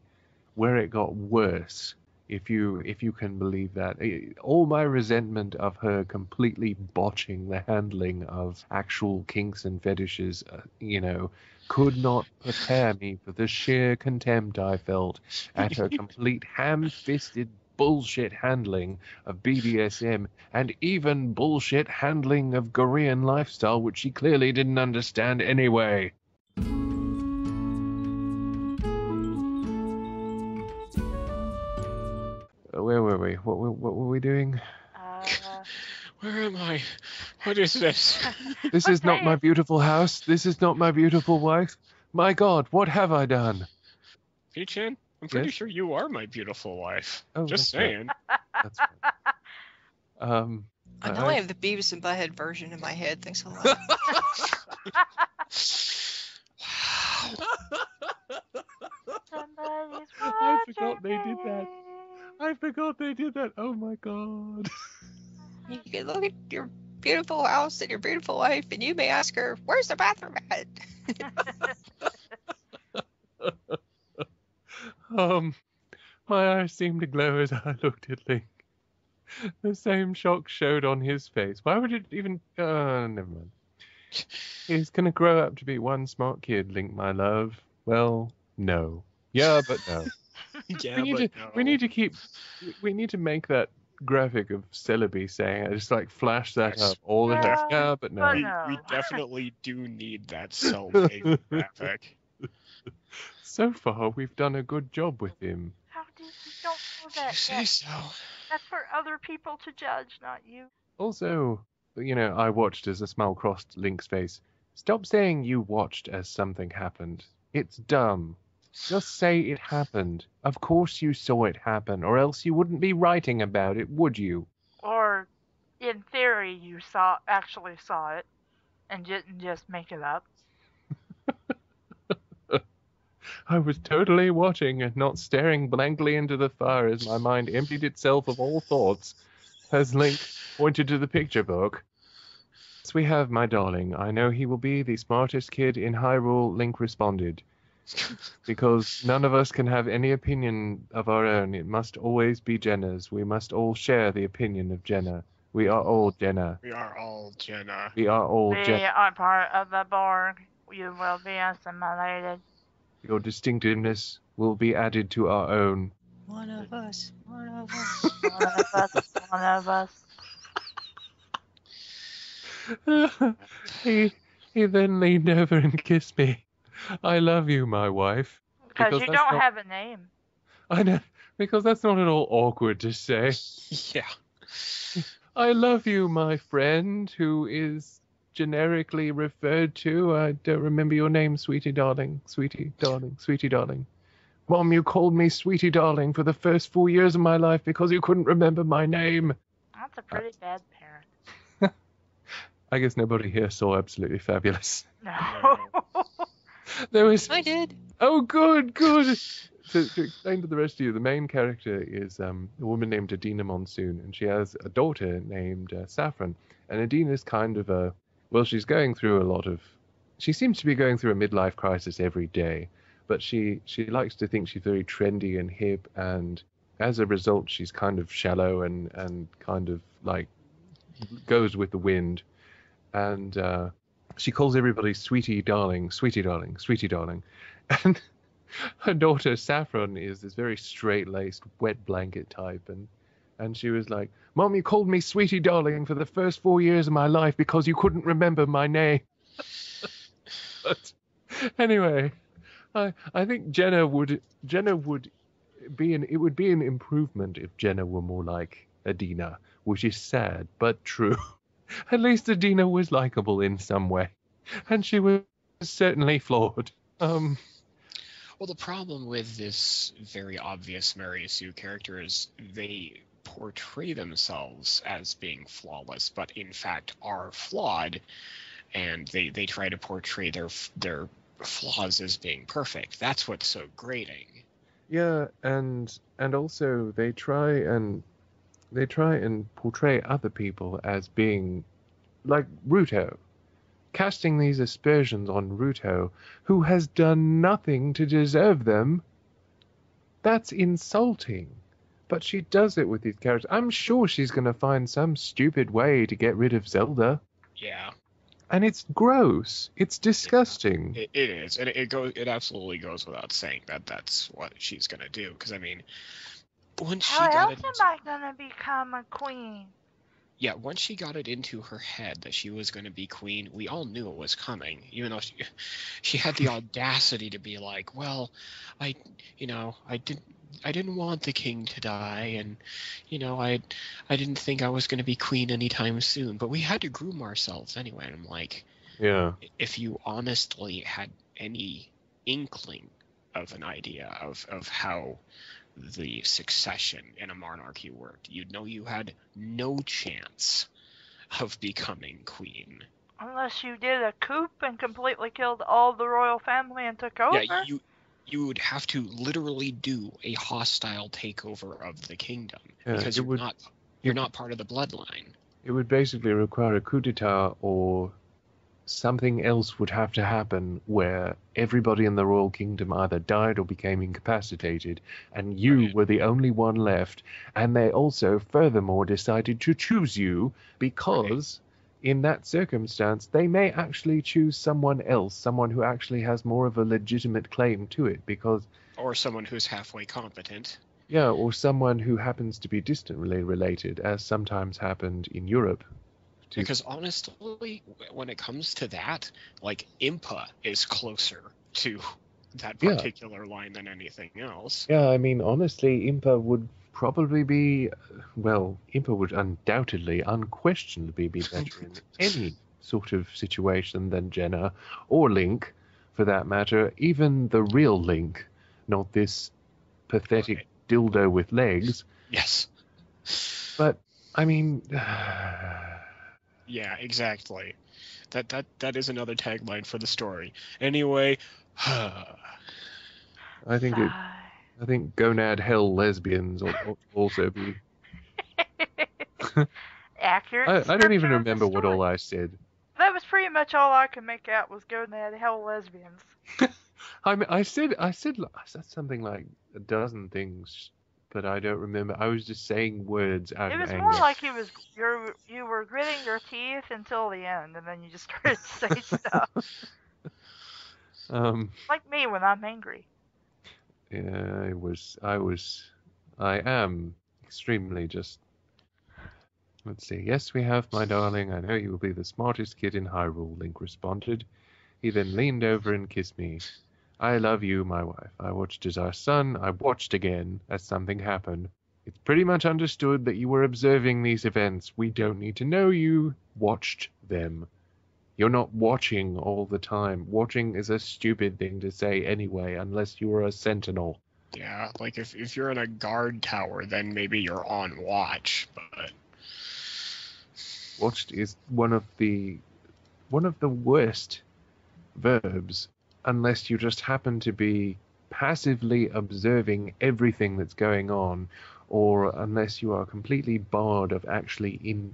where it got worse. If you can believe that. All my resentment of her completely botching the handling of actual kinks and fetishes, could not prepare me for the sheer contempt I felt at her complete ham-fisted bullshit handling of BDSM and even bullshit handling of Korean lifestyle, which she clearly didn't understand anyway. Where were we? What were we doing? Where am I? What is this? This is not my beautiful house. This is not my beautiful wife. My God, what have I done? P14? I'm pretty Yes? sure you are my beautiful wife. Oh, Just that's right. saying. That's fine. I know I have the Beavis and Butthead version in my head. Thanks a lot. Somebody's I forgot watching they did that. me. I forgot they did that. Oh my god. You can look at your beautiful house and your beautiful wife, and you may ask her, "Where's the bathroom at?" My eyes seemed to glow as I looked at Link. The same shock showed on his face. Why would it even... never mind. He's gonna grow up to be one smart kid, Link, my love. Well, no. Yeah, but no. Yeah, we but need to keep... We need to make that graphic of Celebi saying it. Just like flash that Yes. up all the time. Yeah, Yeah, but no. We definitely do need that Celebi graphic. So far, we've done a good job with him. How did you don't know If you that say yet? so. That's for other people to judge, not you. Also, I watched as a smile crossed Link's face. Stop saying you watched as something happened. It's dumb. Just say it happened. Of course you saw it happen, or else you wouldn't be writing about it, would you? Or, in theory, you actually saw it, and didn't just make it up. I was totally watching and not staring blankly into the fire as my mind emptied itself of all thoughts, as Link pointed to the picture book. Yes, we have, my darling. I know he will be the smartest kid in Hyrule, Link responded. Because none of us can have any opinion of our own. It must always be Jenna's. We must all share the opinion of Jenna. We are all Jenna. We are all Jenna. We are all We Jenna. are part of the Borg. You will be assimilated. Your distinctiveness will be added to our own. One of us. One of us. One of us. One of us. he then leaned over and kissed me. I love you, my wife. Because you that's don't not- have a name. I know, because that's not at all awkward to say. Yeah. I love you, my friend, who is generically referred to. I don't remember your name, sweetie darling. Sweetie darling. Sweetie darling. Mom, you called me sweetie darling for the first 4 years of my life because you couldn't remember my name. That's a pretty bad parent. I guess nobody here saw Absolutely Fabulous. No. There was... I did. Oh, good, good. To explain to the rest of you, the main character is a woman named Adina Monsoon, and she has a daughter named Saffron. And Adina's kind of a... Well, she's going through a lot of... She seems to be going through a midlife crisis every day, but she likes to think she's very trendy and hip, and as a result, she's kind of shallow and kind of like goes with the wind. And she calls everybody sweetie darling, sweetie darling, sweetie darling. And her daughter Saffron is this very straight-laced, wet blanket type, and she was like, Mom, you called me sweetie darling for the first 4 years of my life because you couldn't remember my name. But anyway, I think Jenna would be it would be an improvement if Jenna were more like Adina, which is sad but true. At least Adina was likable in some way, and she was certainly flawed. Well, the problem with this very obvious Mary Sue character is they portray themselves as being flawless, but in fact are flawed, and they try to portray their flaws as being perfect. That's what's so grating. Yeah, and also they try and portray other people as being like Ruto, casting these aspersions on Ruto, who has done nothing to deserve them. That's insulting. But she does it with these characters. I'm sure she's going to find some stupid way to get rid of Zelda. Yeah. And it's gross. It's disgusting. It is, and it absolutely goes without saying that that's what she's gonna do. Because I mean, once she How got else it, am I gonna become a queen? yeah, once she got it into her head that she was gonna be queen, we all knew it was coming. Even though she had the audacity to be like, well, I didn't want the king to die, and I didn't think I was going to be queen anytime soon, but we had to groom ourselves anyway. And I'm like, Yeah. if you honestly had any inkling of an idea of how the succession in a monarchy worked. You'd know you had no chance of becoming queen. Unless you did a coup and completely killed all the royal family and took over. Yeah, you would have to literally do a hostile takeover of the kingdom because you're not part of the bloodline. It would basically require a coup d'etat, or something else would have to happen where everybody in the royal kingdom either died or became incapacitated, and you were the only one left. And they also, furthermore, decided to choose you because, in that circumstance, they may actually choose someone else, someone who actually has more of a legitimate claim to it, because... Or someone who's halfway competent. Yeah, or someone who happens to be distantly related, as sometimes happened in Europe. Because honestly, when it comes to that, like, Impa is closer to that particular line than anything else. Yeah, I mean, honestly, Impa would probably be... Well, Impa would unquestionably be better in any sort of situation than Jenna, or Link, for that matter. Even the real Link, not this pathetic dildo with legs. Yes. But, I mean... Yeah, exactly. That is another tagline for the story. Anyway, I think gonad hell lesbians will also be... Accurate. I don't even remember what all I said. That was pretty much all I could make out was gonad hell lesbians. I said something like a dozen things, but I don't remember. I was just saying words out of anger. It was more like you were gritting your teeth until the end, and then you just started to say stuff. Like me when I'm angry. Yeah, I am extremely just... Let's see. Yes, we have, my darling. I know you will be the smartest kid in Hyrule, Link responded. He then leaned over and kissed me. I love you, my wife. I watched as our son. I watched again as something happened. It's pretty much understood that you were observing these events. We don't need to know you watched them. You're not watching all the time. Watching is a stupid thing to say anyway, unless you are a sentinel. Yeah, like if you're in a guard tower, then maybe you're on watch, but... Watched is one of the worst verbs, unless you just happen to be passively observing everything that's going on, or unless you are completely barred of actually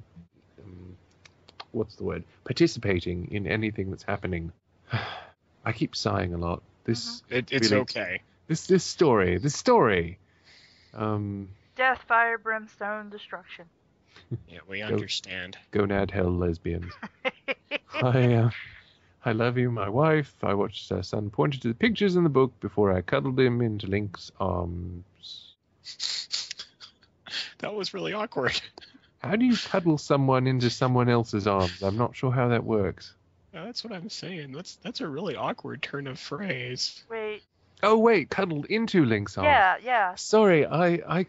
participating in anything that's happening. I keep sighing a lot. It's really, okay. This story. Death, fire, brimstone, destruction. Yeah, we understand. Gonad hell lesbians. I love you, my wife. I watched our son pointed to the pictures in the book before I cuddled him into Link's arms. That was really awkward. How do you cuddle someone into someone else's arms? I'm not sure how that works. That's what I'm saying. That's a really awkward turn of phrase. Wait. Oh, wait, cuddled into Link's arms. Yeah. Sorry, I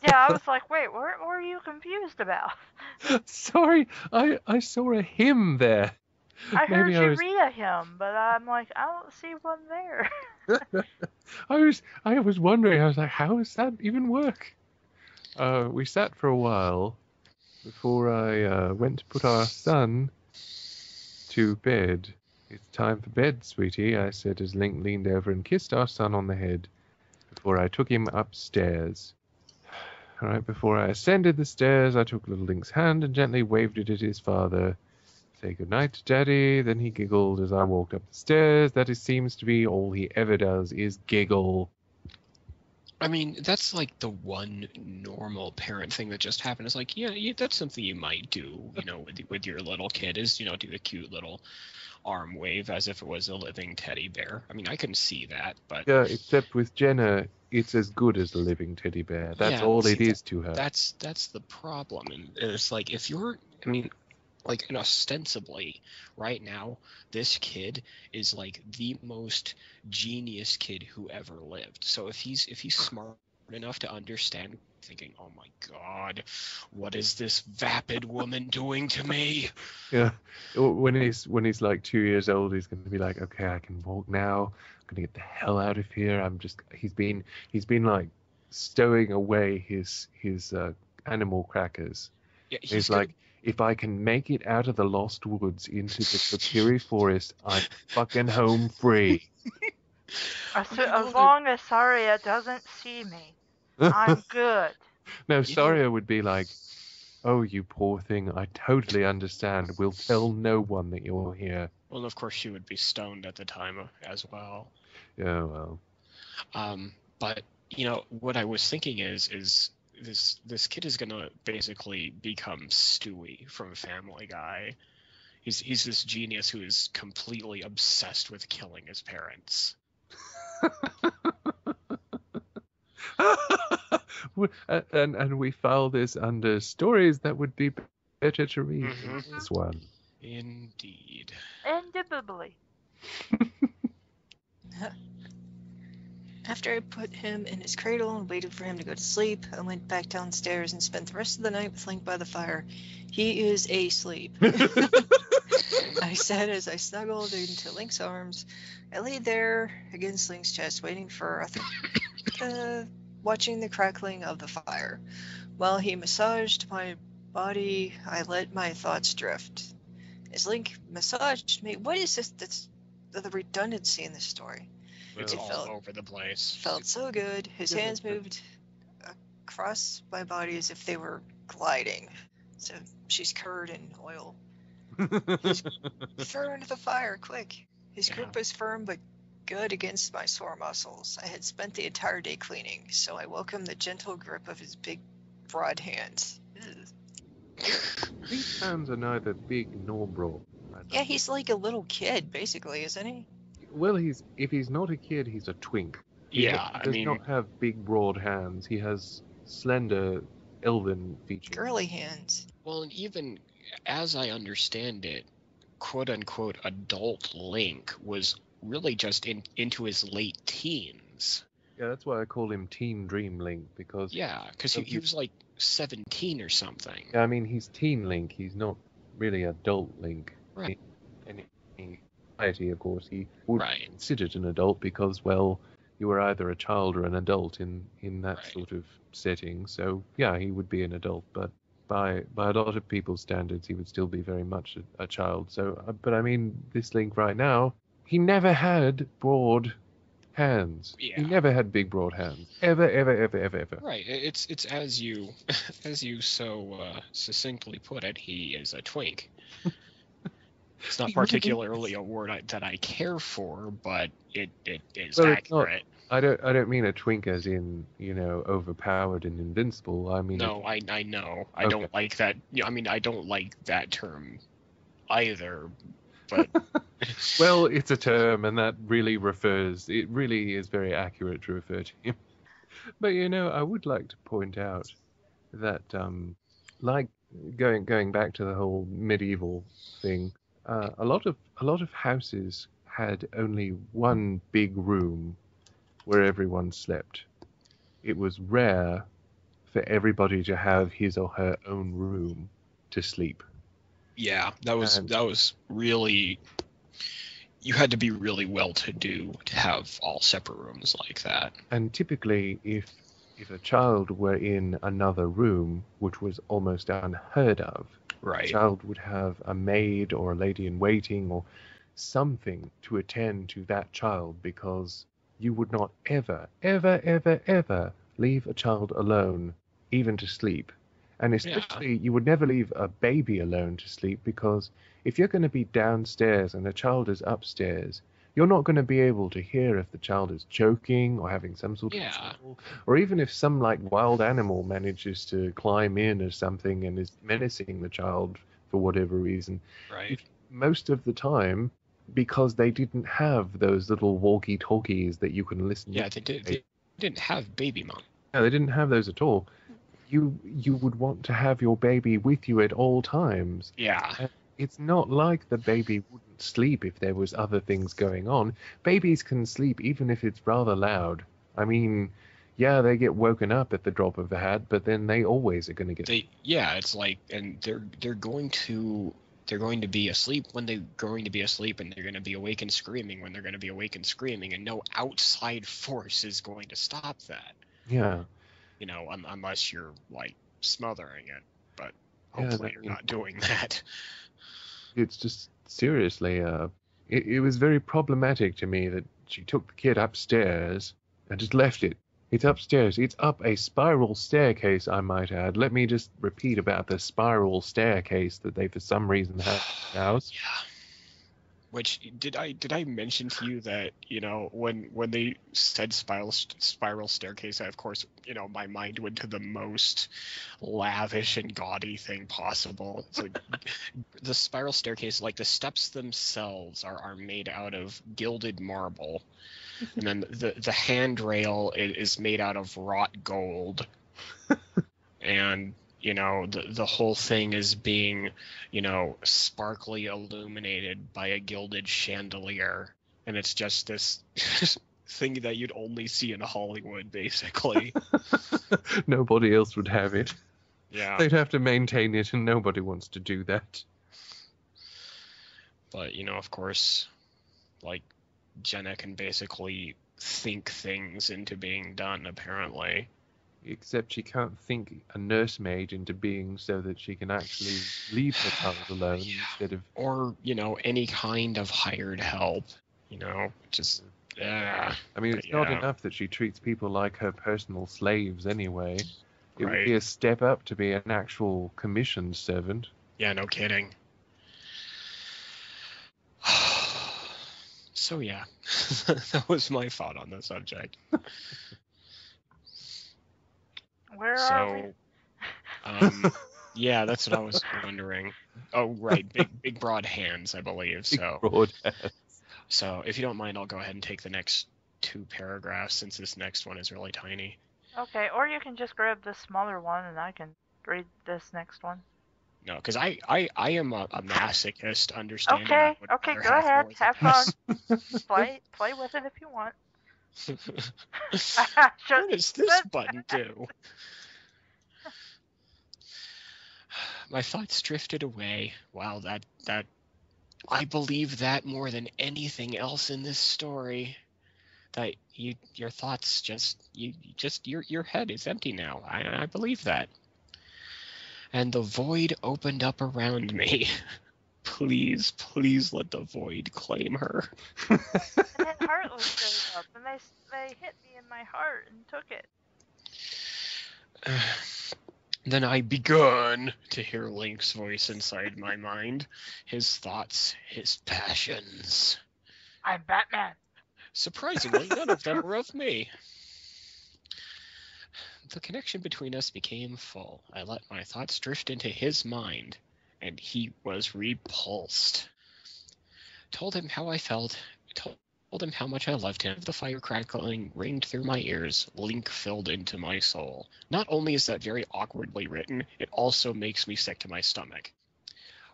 Yeah, I was like, wait, what were you confused about? Sorry, I saw a him there. I heard you read a hymn, but I'm like, I don't see one there. I was wondering, I was like, how does that even work? We sat for a while before I went to put our son to bed. It's time for bed, sweetie, I said as Link leaned over and kissed our son on the head before I took him upstairs. Right before I ascended the stairs, I took little Link's hand and gently waved it at his father. Say goodnight, Daddy. Then he giggled as I walked up the stairs. That seems to be all he ever does is giggle. I mean, that's like the one normal parent thing that just happened. Is like, yeah, that's something you might do, with your little kid is, do the cute little arm wave as if it was a living teddy bear. I mean, I can see that, but... Yeah, except with Jenna, it's as good as a living teddy bear. That's all it is to her. That's the problem. And it's like, if you're... I mean... Like, and ostensibly, right now, this kid is like the most genius kid who ever lived. So if he's smart enough to understand thinking, oh my god, what is this vapid woman doing to me? Yeah. When he's like 2 years old, he's going to be like, okay, I can walk now. I'm going to get the hell out of here. He's been like stowing away his animal crackers. Yeah, He's like, if I can make it out of the Lost Woods into the Kokiri Forest, I'm fucking home free. As long as Saria doesn't see me, I'm good. No, You know- Saria would be like, oh, you poor thing, I totally understand. We'll tell no one that you're here. Well, and of course she would be stoned at the time as well. Yeah, well. But what I was thinking is this kid is gonna basically become Stewie from Family Guy. He's this genius who is completely obsessed with killing his parents. and we file this under stories that would be better to read than Mhm. this one. Indeed. Indubitably. After I put him in his cradle and waited for him to go to sleep, I went back downstairs and spent the rest of the night with Link by the fire. He is asleep, I said as I snuggled into Link's arms. I lay there against Link's chest, waiting for watching the crackling of the fire. While he massaged my body, I let my thoughts drift. As Link massaged me, what is this? That's the redundancy in this story. It's It all felt- over the place. Felt so good. His hands moved across my body as if they were gliding. So she's covered in oil. Throw her into the fire, quick. His grip was firm but good against my sore muscles. I had spent the entire day cleaning, so I welcomed the gentle grip of his big, broad hands. Ugh. These hands are neither big nor broad. Yeah, he's like a little kid, basically, isn't he? Well, if he's not a kid, he's a twink. He does not have big, broad hands. He has slender, elven features. Girly hands. Well, and even as I understand it, quote-unquote adult Link was really just into his late teens. Yeah, that's why I call him Teen Dream Link, because... Yeah, because he was like 17 or something. Yeah, I mean, he's Teen Link. He's not really adult Link. Right. In society, of course, he would Right. be considered an adult because, well, you were either a child or an adult in that Right. sort of setting. So, yeah, he would be an adult, but by a lot of people's standards, he would still be very much a child. So, but I mean, this Link right now, he never had broad hands. Yeah. He never had big, broad hands. Ever, ever, ever, ever, ever. Right. It's as you so succinctly put it. He is a twink. It's not particularly a word that I care for, but it is Well, it's not- accurate. I don't mean a twink as in, overpowered and invincible. I mean No, I know. I Okay. don't like that. I mean, I don't like that term either. But well, it's a term, and that really it really is very accurate to refer to him. But I would like to point out that, like going back to the whole medieval thing, a lot of houses had only one big room where everyone slept. It was rare for everybody to have his or her own room to sleep. yeah, that was really. You had to be really well-to-do to have all separate rooms like that. And typically, if a child were in another room, which was almost unheard of, Right. the child would have a maid or a lady in waiting or something to attend to that child, because you would not ever, ever, ever, ever leave a child alone, even to sleep. And especially, you would never leave a baby alone to sleep, because if you're going to be downstairs and the child is upstairs, you're not going to be able to hear if the child is choking or having some sort of trouble, or even if some wild animal manages to climb in or something and is menacing the child for whatever reason. Right. Most of the time, because they didn't have those little walkie-talkies that you can listen to. Yeah, they didn't have baby mom. No, they didn't have those at all. You would want to have your baby with you at all times. Yeah. It's not like the baby wouldn't sleep if there was other things going on. Babies can sleep even if it's rather loud. I mean, Yeah, they get woken up at the drop of a hat, but then they always are going to get... It's like, and they're going to be asleep when they're going to be asleep, and they're going to be awake and screaming when they're going to be awake and screaming, and no outside force is going to stop that. Yeah. You know, unless you're, like, smothering it, but Yeah, hopefully you're not doing that. It's just, seriously, it was very problematic to me that she took the kid upstairs and just left it. It's upstairs. It's up a spiral staircase, I might add. Let me just repeat about the spiral staircase that they, for some reason, have in the house. Yeah. Which, did I mention to you that, you know, when they said spiral staircase, of course, you know, my mind went to the most lavish and gaudy thing possible. It's like the spiral staircase, like the steps themselves are made out of gilded marble. And then the handrail is made out of wrought gold. And, you know, the whole thing is being, you know, sparkly illuminated by a gilded chandelier. And it's just this thing that you'd only see in Hollywood, basically. Nobody else would have it. Yeah. They'd have to maintain it, and nobody wants to do that. But, you know, of course, like, Jenna can basically think things into being done, apparently. Except she can't think a nursemaid into being so that she can actually leave her child alone instead of... Or, you know, any kind of hired help, you know, just... I mean, it's not enough that she treats people like her personal slaves anyway. It would be a step up to be an actual commissioned servant. Yeah, no kidding. So yeah, that was my thought on the subject. Where are we? Yeah, that's what I was wondering. Oh, right, big broad hands, I believe. So, Big broad hands. So if you don't mind, I'll go ahead and take the next 2 paragraphs since this next one is really tiny. Okay, or you can just grab the smaller one and I can read this next one. No, because I am a masochist, understanding. Okay, go ahead, have fun. play with it if you want. What does this button do? My thoughts drifted away. Wow, that I believe that more than anything else in this story. That your thoughts your head is empty now. I believe that. And the void opened up around me. Please let the void claim her. And then Heartless showed up, and they hit me in my heart and took it. Then I begun to hear Link's voice inside my mind. His thoughts, his passions. I'm Batman. Surprisingly, none of them were of me. The connection between us became full. I let my thoughts drift into his mind, and he was repulsed. Told him how I felt, told him how much I loved him. The fire crackling ringed through my ears. Link filled into my soul. Not only is that very awkwardly written, it also makes me sick to my stomach.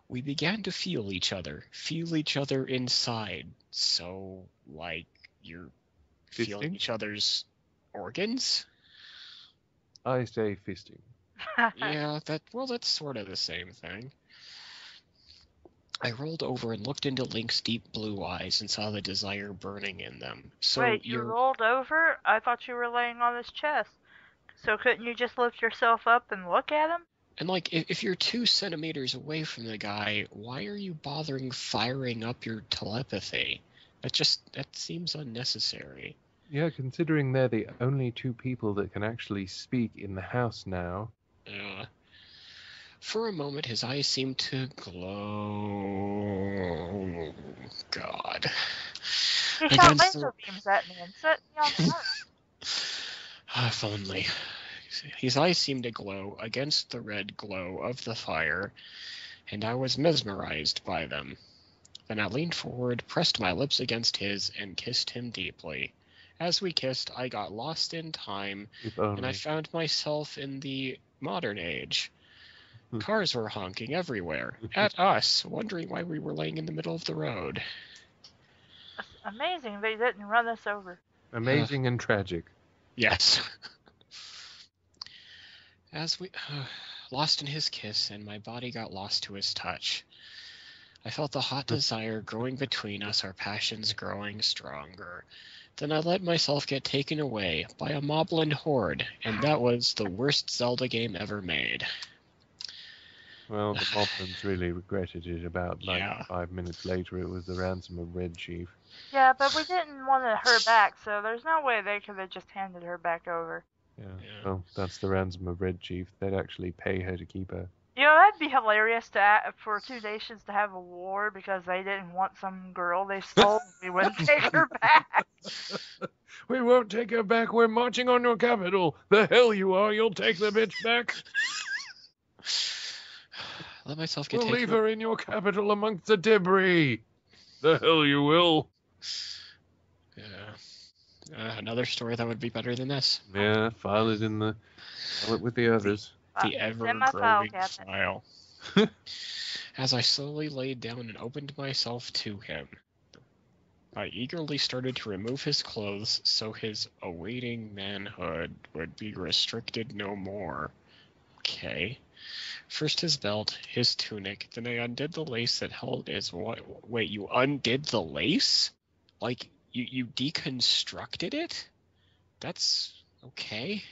We began to feel each other inside. So, like, you're feeling each other's organs? I say fisting. Yeah, that's sort of the same thing. I rolled over and looked into Link's deep blue eyes and saw the desire burning in them. So wait, you rolled over? I thought you were laying on his chest. So couldn't you just lift yourself up and look at him? And, like, if you're 2 centimeters away from the guy, why are you bothering firing up your telepathy? That seems unnecessary. Yeah, considering they're the only 2 people that can actually speak in the house now. For a moment, his eyes seemed to glow. God. He shot laser beams at me and set me on fire. If only. His eyes seemed to glow against the red glow of the fire, and I was mesmerized by them. Then I leaned forward, pressed my lips against his, and kissed him deeply. As we kissed, I got lost in time, and I found myself in the modern age. Cars were honking everywhere, at us, wondering why we were laying in the middle of the road. Amazing they didn't run us over. Amazing and tragic. Yes. As we lost in his kiss, and my body got lost to his touch. I felt the hot desire growing between us, our passions growing stronger. Then I let myself get taken away by a moblin horde, and that was the worst Zelda game ever made. Well, the Moblins really regretted it about Yeah. 5 minutes later. It was the ransom of Red Chief. Yeah, but we didn't want her back, so there's no way they could have just handed her back over. Yeah. Yeah. Well, that's the ransom of Red Chief. They'd actually pay her to keep her. You know, that'd be hilarious for two nations to have a war because they didn't want some girl they stole. We wouldn't take her back. We won't take her back. We're marching on your capital. The hell you are. You'll take the bitch back. Let myself get We'll taken leave her in your capital amongst the debris. The hell you will. Yeah. Another story that would be better than this. Yeah, file it with the others. The It's in my file ever-growing cabinet. file. As I slowly laid down and opened myself to him, I eagerly started to remove his clothes so his awaiting manhood would be restricted no more. Okay. First his belt, his tunic, then I undid the lace that held his... Wait, you undid the lace? Like, you deconstructed it? That's okay.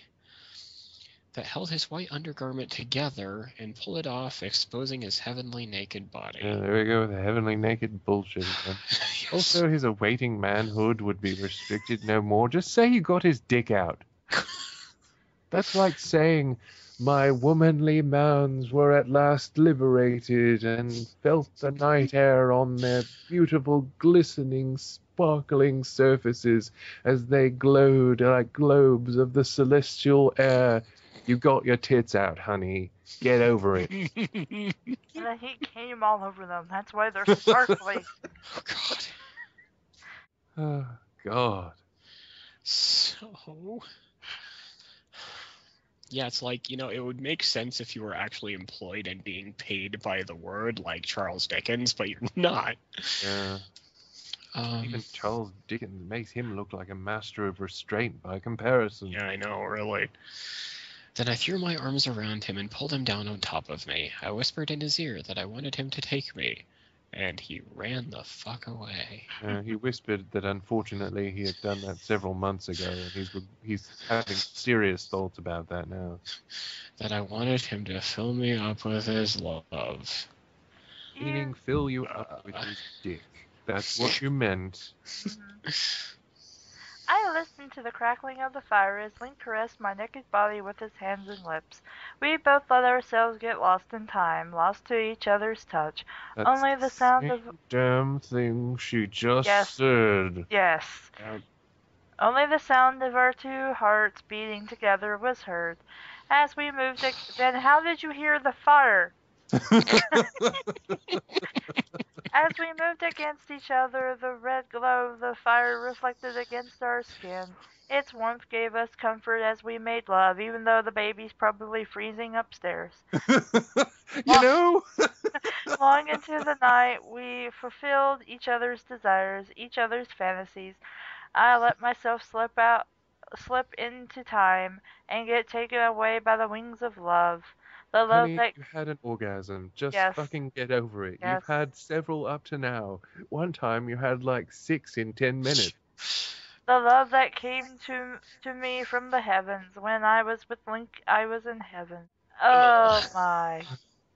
That held his white undergarment together and pulled it off, exposing his heavenly naked body. Yeah, there we go with the heavenly naked bullshit again. Yes. Also, his awaiting manhood would be restricted no more. Just say he got his dick out. That's like saying, my womanly mounds were at last liberated and felt the night air on their beautiful, glistening, sparkling surfaces as they glowed like globes of the celestial air. You got your tits out, honey. Get over it. And the heat came all over them. That's why they're sparkly. Oh, God. Oh, God. So... Yeah, it's like, it would make sense if you were actually employed and being paid by the word, like Charles Dickens, but you're not. Yeah. Even Charles Dickens makes him look like a master of restraint by comparison. Yeah, I know, really. Then I threw my arms around him and pulled him down on top of me. I whispered in his ear that I wanted him to take me, and he ran the fuck away. He whispered that unfortunately he had done that several months ago, and he's having serious thoughts about that now. That I wanted him to fill me up with his love. Meaning fill you up with his dick. That's what you meant. I listened to the crackling of the fire as Link caressed my naked body with his hands and lips. We both let ourselves get lost in time, lost to each other's touch. That's Only the sound of... damn thing she just Yes. said. Yes. Yeah. Only the sound of our two hearts beating together was heard. As we moved... Then how did you hear the fire? As we moved against each other, the red glow of the fire reflected against our skin. Its warmth gave us comfort as we made love, even though the baby's probably freezing upstairs. Long into the night, we fulfilled each other's desires, each other's fantasies. I let myself slip into time, and get taken away by the wings of love. The love Honey, that... you had an orgasm. Just Yes. fucking get over it. Yes. You've had several up to now. One time you had like 6 in 10 minutes. The love that came to me from the heavens. When I was with Link, I was in heaven. Oh my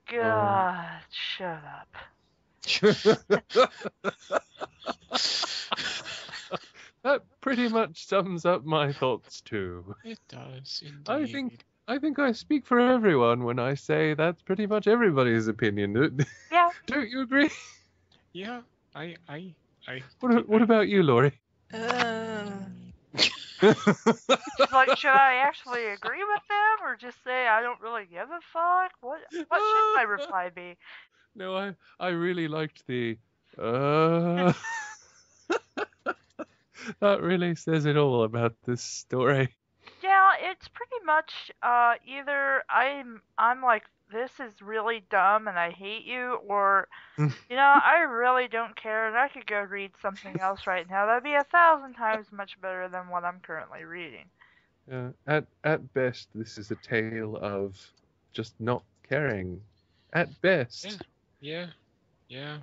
God. Shut up. That pretty much sums up my thoughts too. It does, indeed. I think I speak for everyone when I say that's pretty much everybody's opinion. Yeah. Don't you agree? Yeah, I What about you, Laurie? Like, should I actually agree with them or just say I don't really give a fuck? What should my reply be? No, I really liked the That really says it all about this story. Yeah, it's pretty much either I'm like, this is really dumb and I hate you, or I really don't care and I could go read something else right now. That'd be 1,000 times much better than what I'm currently reading. At best, this is a tale of just not caring. At best. Yeah. Yeah.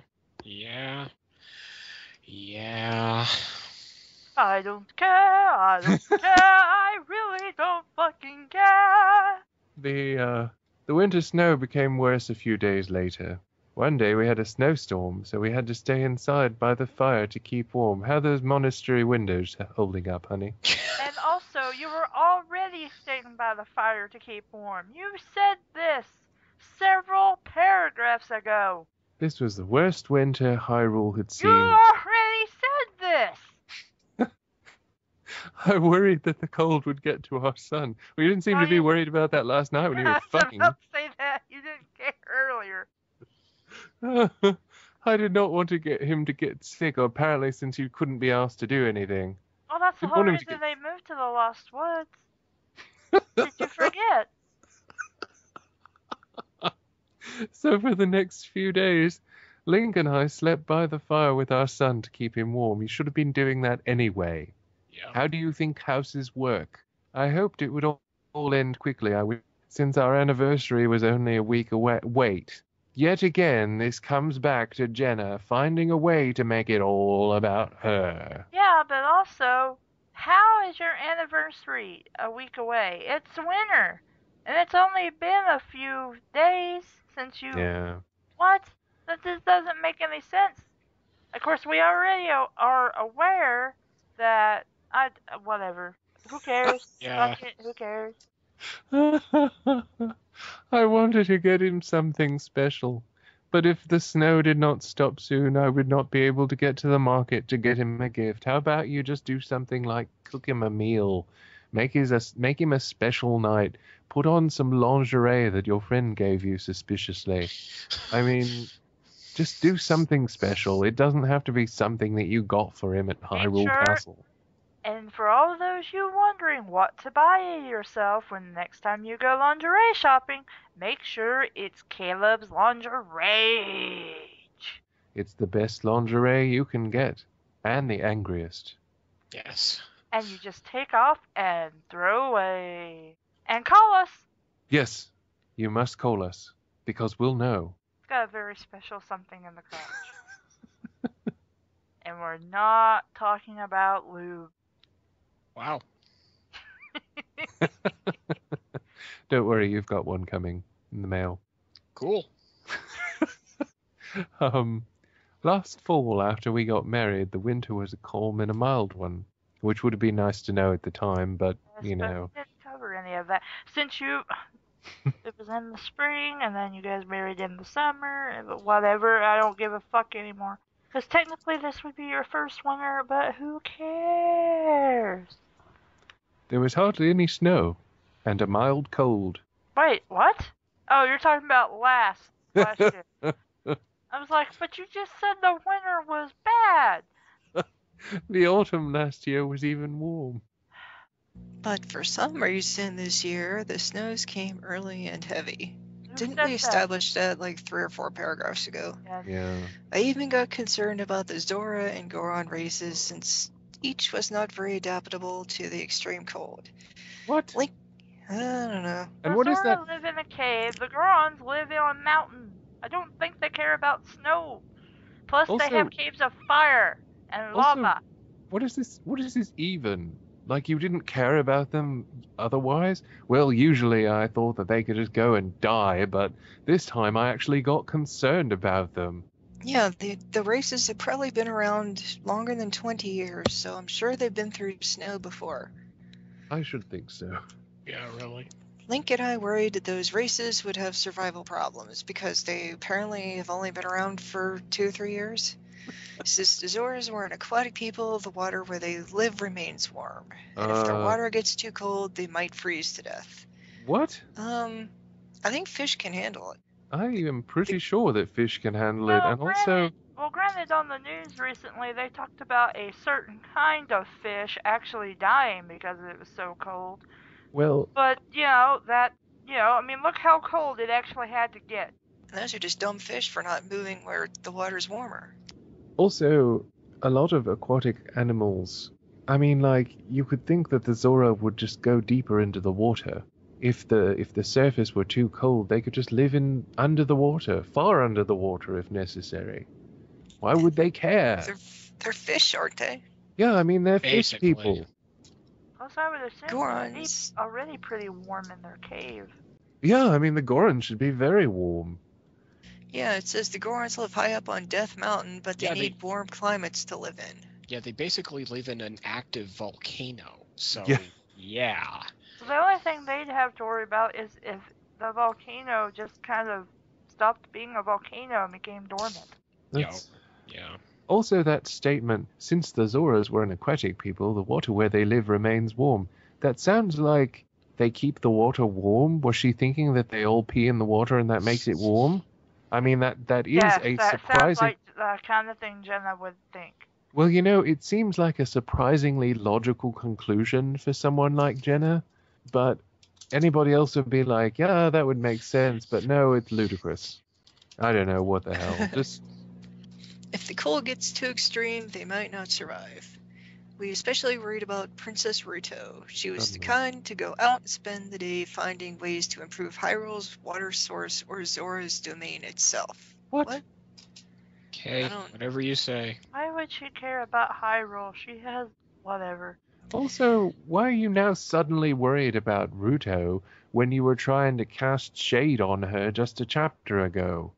I don't care, I really don't fucking care. The winter snow became worse a few days later. One day we had a snowstorm, so we had to stay inside by the fire to keep warm. How are those monastery windows holding up, honey? And also, you were already staying by the fire to keep warm. You said this several paragraphs ago. This was the worst winter Hyrule had You seen. already said this. I worried that the cold would get to our son. We didn't seem to be worried about that last night when you were fucking. I was about to say that. You didn't care earlier. I did not want to get him to get sick, apparently since you couldn't be asked to do anything. Well, that's the Didn't whole want him to reason get- they moved to the Lost Woods. Did you forget? So for the next few days, Link and I slept by the fire with our son to keep him warm. He should have been doing that anyway. Yeah. How do you think houses work? I hoped it would all end quickly, since our anniversary was only a week away. Wait. Yet again, this comes back to Jenna finding a way to make it all about her. Yeah, but also, how is your anniversary a week away? It's winter, and it's only been a few days since you... Yeah. What? That just doesn't make any sense. Of course, we already are aware that... whatever. Who cares? Yeah. Fuck it, who cares? I wanted to get him something special, but if the snow did not stop soon, I would not be able to get to the market to get him a gift. How about you just do something like cook him a meal, make him a special night, put on some lingerie that your friend gave you suspiciously. I mean, just do something special. It doesn't have to be something that you got for him at Hyrule Castle. And for all those you wondering what to buy yourself when next time you go lingerie shopping, make sure it's Caleb's Lingerie. It's the best lingerie you can get, and the angriest. Yes. And you just take off and throw away. And call us. Yes, you must call us, because we'll know. It's got a very special something in the crotch. And we're not talking about lube. Wow. Don't worry, you've got one coming in the mail. Cool. Last fall, after we got married, the winter was a calm and a mild one, which would have been nice to know at the time, but, you know. We didn't cover any of that. Since it was in the spring, and then you guys married in the summer, whatever, I don't give a fuck anymore. Because technically this would be your first winter, but who cares? There was hardly any snow, and a mild cold. Wait, what? Oh, you're talking about last year. I was like, but you just said the winter was bad. The autumn last year was even warm. But for some reason this year, the snows came early and heavy. Who Didn't said we that? establish that like 3 or 4 paragraphs ago? Yes. Yeah. I even got concerned about the Zora and Goron races since each was not very adaptable to the extreme cold. What? I don't know. And The what is Zora that? live in a cave. The Gorons live in a mountain. I don't think they care about snow. Plus, Also- they have caves of fire and Also- lava. What is this? What is this even? Like, you didn't care about them otherwise? Well, usually I thought that they could just go and die, but this time I actually got concerned about them. Yeah, the races have probably been around longer than 20 years, so I'm sure they've been through snow before. I should think so. Yeah, really. Link and I worried that those races would have survival problems because they apparently have only been around for 2 or 3 years. Since the Zoras were an aquatic people, the water where they live remains warm. And if their water gets too cold, they might freeze to death. What? I think fish can handle it. I am pretty sure that fish can handle it, and also... Granted, on the news recently, they talked about a certain kind of fish actually dying because it was so cold. Well, But, look how cold it actually had to get. And those are just dumb fish for not moving where the water's warmer. also, a lot of aquatic animals, I mean, like, you could think that the Zora would just go deeper into the water. If the surface were too cold, they could just live under the water, far under the water if necessary. Why would they care? They're fish, aren't they? Yeah, I mean, they're fish Basically. people. Also, I would assume they'd be Gorons. already pretty warm in their cave. Yeah, I mean, the Gorons should be very warm. Yeah, it says the Gorons live high up on Death Mountain, but they Yeah, need warm climates to live in. Yeah, they basically live in an active volcano. So, Yeah. yeah. So the only thing they'd have to worry about is if the volcano just kind of stopped being a volcano and became dormant. That's... Yeah. Also, that statement, since the Zoras were an aquatic people, the water where they live remains warm. That sounds like they keep the water warm. Was she thinking that they all pee in the water and that makes it warm? I mean, that is Yes, a that surprising... sounds like the kind of thing Jenna would think. Well, you know, it seems like a surprisingly logical conclusion for someone like Jenna, but anybody else would be like, yeah, that would make sense, but no, it's ludicrous. I don't know, what the hell. Just... If the cold gets too extreme, they might not survive. We especially worried about Princess Ruto. She was the kind to go out and spend the day finding ways to improve Hyrule's water source or Zora's domain itself. What? Okay, whatever you say. Why would she care about Hyrule? She has whatever. Also, why are you now suddenly worried about Ruto when you were trying to cast shade on her just a chapter ago?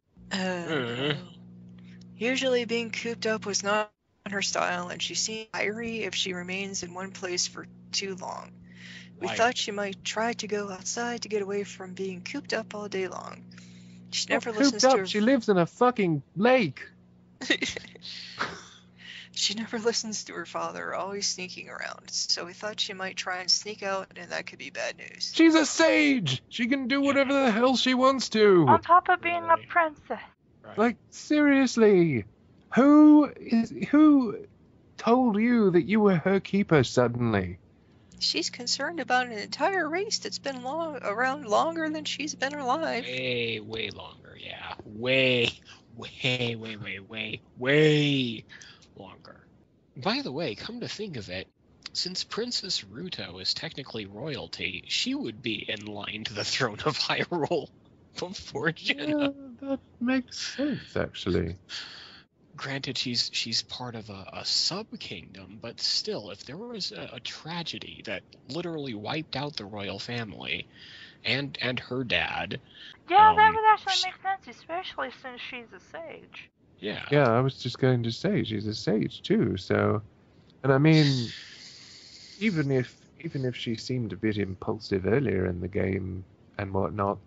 Usually being cooped up was not her style, and she seemed wiry if she remains in one place for too long. We thought she might try to go outside to get away from being cooped up all day long. She never listens to her... She lives in a fucking lake. She never listens to her father, always sneaking around, so we thought she might try and sneak out, and that could be bad news. She's a sage! She can do whatever the hell she wants to! On top of being a princess. Right. Like, seriously, who told you that you were her keeper suddenly? She's concerned about an entire race that's been around longer than she's been alive. Way longer, yeah. Way longer. By the way, come to think of it, since Princess Ruto is technically royalty, she would be in line to the throne of Hyrule before Jenna. Yeah, that makes sense, actually. Granted, she's part of a sub-kingdom, but still, if there was a tragedy that literally wiped out the royal family and her dad... Yeah, that would actually make sense, especially since she's a sage. Yeah. Yeah, I was just going to say, she's a sage too, so... And I mean, even if she seemed a bit impulsive earlier in the game and whatnot,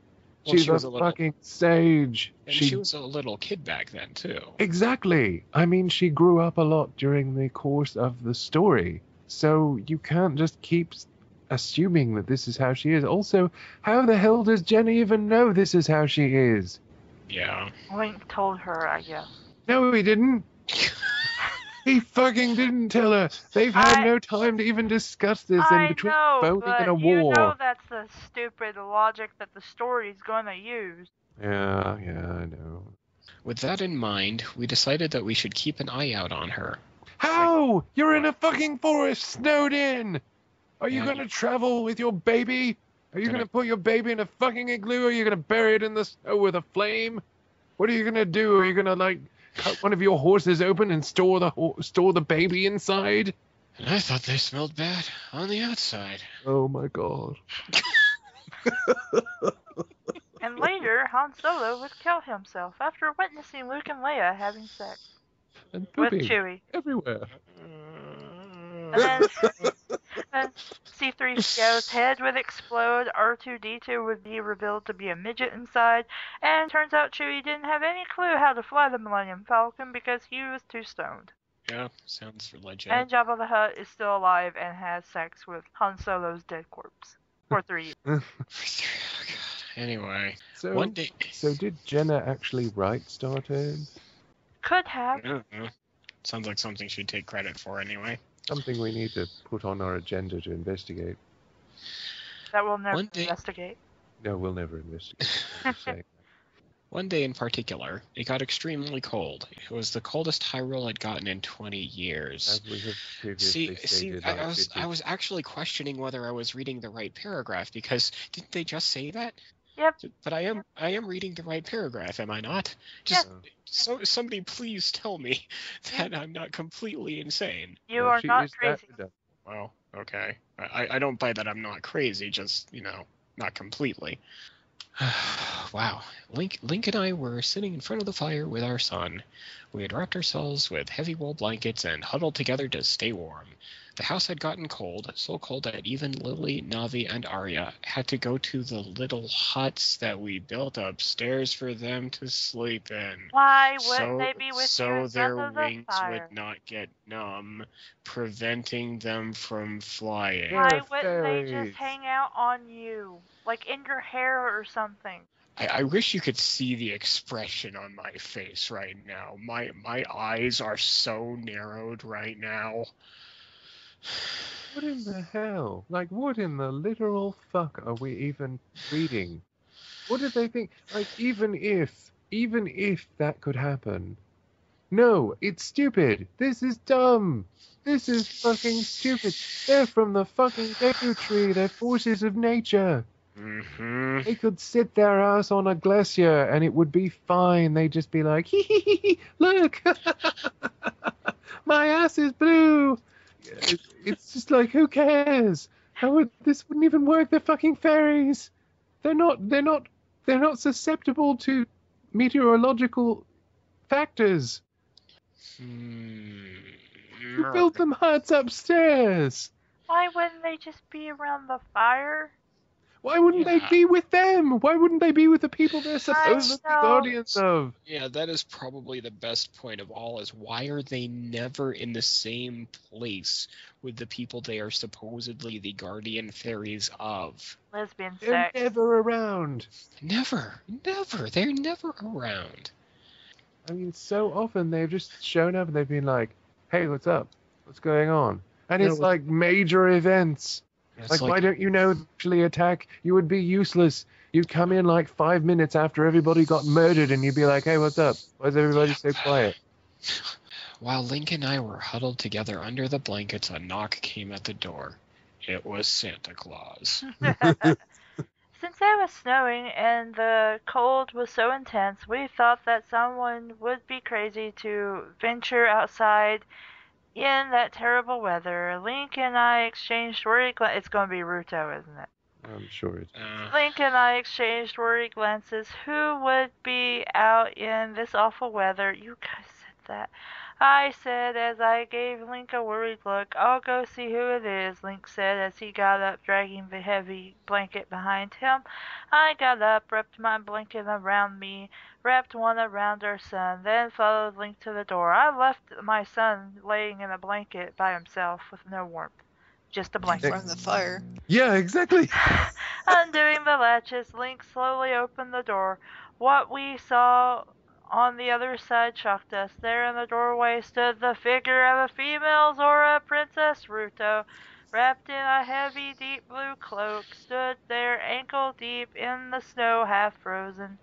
Well, she's a fucking sage. And she was a little kid back then, too. Exactly. I mean, she grew up a lot during the course of the story. So you can't just keep assuming that this is how she is. Also, how the hell does Jenny even know this is how she is? Yeah. Link told her, I guess. No, he didn't. He fucking didn't tell her. They've had no time to even discuss this in between boning and a war. You know that's the stupid logic that the story's gonna use. Yeah, I know. With that in mind, we decided that we should keep an eye out on her. How? You're in a fucking forest, snowed in! Are you gonna travel with your baby? Are you gonna put your baby in a fucking igloo, or are you gonna bury it in the snow with a flame? What are you gonna do? Are you gonna, like, cut one of your horses open and store the baby inside? And I thought they smelled bad on the outside. Oh my god. And later, Han Solo would kill himself after witnessing Luke and Leia having sex. And With pooping Chewie. everywhere. And then C-3PO's head would explode, R2-D2 would be revealed to be a midget inside, and turns out Chewie didn't have any clue how to fly the Millennium Falcon because he was too stoned. Yeah, sounds legit. And Jabba the Hutt is still alive and has sex with Han Solo's dead corpse. For 3 years. Oh, God. Anyway, one day... So did Jenna actually write Star Turds? Could have. I don't know. Sounds like something she'd take credit for anyway. Something we need to put on our agenda to investigate. That we'll never investigate. No, we'll never investigate. One day in particular, it got extremely cold. It was the coldest Hyrule had gotten in 20 years. As we have previously stated, I was actually questioning whether I was reading the right paragraph, because didn't they just say that? Yep. But I am reading the right paragraph, am I not? Yes. So somebody please tell me that I'm not completely insane. You No, are she not is that crazy. redundant. Well, okay. I don't buy that I'm not crazy, just, not completely. Wow. Link and I were sitting in front of the fire with our son. We had wrapped ourselves with heavy wool blankets and huddled together to stay warm. The house had gotten cold, so cold that even Lily, Navi, and Arya had to go to the little huts that we built upstairs for them to sleep in. Why wouldn't they be with you So in their front of the wings fire? would not get numb, preventing them from flying. Yeah. Why They're wouldn't they fairies. just hang out on you? Like in your hair or something? I wish you could see the expression on my face right now. My eyes are so narrowed right now. What in the hell? Like, what in the literal fuck are we even reading? What did they think? Like, even if that could happen. No, it's stupid. This is dumb. This is fucking stupid. They're from the fucking Deku Tree. They're forces of nature. Mm-hmm. They could sit their ass on a glacier and it would be fine. They'd just be like, hee hee hee, hee, look, my ass is blue. It's just like, who cares? This wouldn't even work. They're fucking fairies. They're not susceptible to meteorological factors. You built them huts upstairs. Why wouldn't they just be around the fire? Why wouldn't they be with them? Why wouldn't they be with the people they're supposed to be know. guardians of? Yeah, that is probably the best point of all, is why are they never in the same place with the people they are supposedly the guardian fairies of? Lesbian They're sex. never around. Never. They're never around. I mean, so often they've just shown up and they've been like, hey, what's up? What's going on? And No, it's like major events. It's Why don't you know actually attack? You would be useless. You'd come in like 5 minutes after everybody got murdered and you'd be like, hey, what's up? Why is everybody so quiet? While Link and I were huddled together under the blankets, a knock came at the door. It was Santa Claus. Since it was snowing and the cold was so intense, we thought that someone would be crazy to venture outside in that terrible weather. Link and I exchanged worried glances. It's going to be Ruto, isn't it? I'm sure it. Link and I exchanged worried glances. Who would be out in this awful weather? You guys said that. I said as I gave Link a worried look. I'll go see who it is, Link said as he got up, dragging the heavy blanket behind him. I got up, wrapped my blanket around me, wrapped one around our son, then followed Link to the door. I left my son laying in a blanket by himself with no warmth. Just a In blanket. front of the fire. Yeah, exactly. Undoing the latches, Link slowly opened the door. What we saw on the other side shocked us. There in the doorway stood the figure of a female Zora, Princess Ruto, wrapped in a heavy, deep blue cloak, stood there ankle deep in the snow, half frozen.